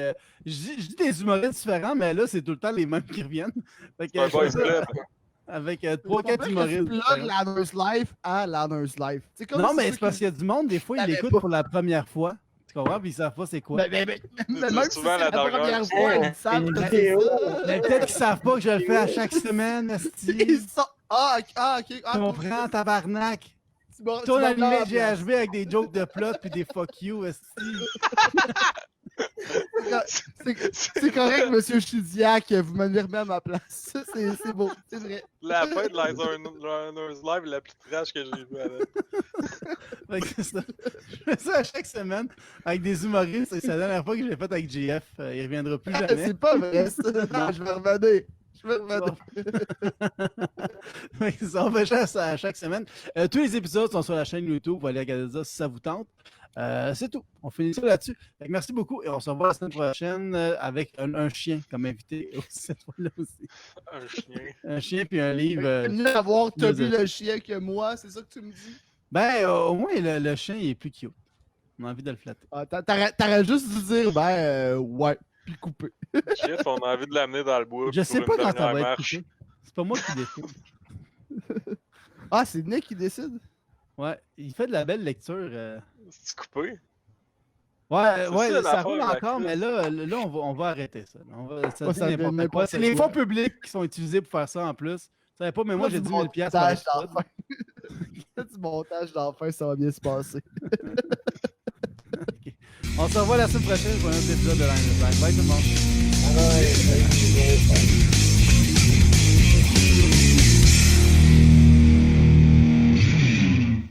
Je dis des humoristes différents, mais là, c'est tout le temps les mêmes qui reviennent. Fait que, C'est un je fais boys ça club. avec 3-4 Tu humoristes. plug Lanner's Life à Lanner's Life. C'est comme Non, si mais ceux c'est parce qui- qu'il y a du monde, des fois, ils T'avais l'écoutent pas. pour la première fois. Tu comprends? Puis ils savent pas c'est quoi. Mais C'est même si souvent c'est la la première dernière. fois, ils savent Une que vidéo. c'est ça. Mais peut-être qu'ils savent pas que je le fais à chaque semaine, Ils esti. sont... Ah, ok. Ah, Tu comprends, tabarnak? tu m'as- Toi, tu m'as l'animé mis en place. GHB avec des jokes de plot puis des fuck you, esti. C'est correct, monsieur Chidiac, vous me remis à ma place. Ça, c'est beau, c'est vrai. La fin de Liners Live est la plus trash que j'ai vue. Fait que c'est ça. Je fais ça à chaque semaine avec des humoristes et c'est la dernière fois que je l'ai fait avec JF. Il reviendra plus jamais. C'est pas vrai, ça. Non, je vais revenir. Je vais revenir. Fait que ça, on fait ça à chaque semaine. Tous les épisodes sont sur la chaîne YouTube. Vous allez regarder ça si ça vous tente. C'est tout. On finit ça là-dessus. Fait que merci beaucoup et on se revoit la semaine prochaine avec un chien comme invité cette fois-là aussi. Un chien. Un chien puis un livre. Mieux avoir Toby désolé. le chien que moi, c'est ça que tu me dis? Ben, au moins, le chien il est plus cute. On a envie de le flatter. Ah, t'aurais juste dû dire, ouais, puis couper. Chef, on a envie de l'amener dans le bois. Je sais pour pas une quand ça dernière va être marche. coupé. C'est pas moi qui décide. Ah, c'est Nick qui décide? Ouais, il fait de la belle lecture. C'est coupé. Ouais, C'est ouais, ça, ça l'affaire roule avec encore, la mais là on va arrêter ça. Ça Ouais, devient ça devient n'importe quoi. n'importe C'est les quoi. fonds publics qui sont utilisés pour faire ça en plus. Je savais pas, mais moi j'ai 10 000 piastres. montage d'enfin. Du montage d'enfin, ça va bien se passer. On se revoit la semaine prochaine pour un autre épisode de Line. Bye tout le monde. Ouais,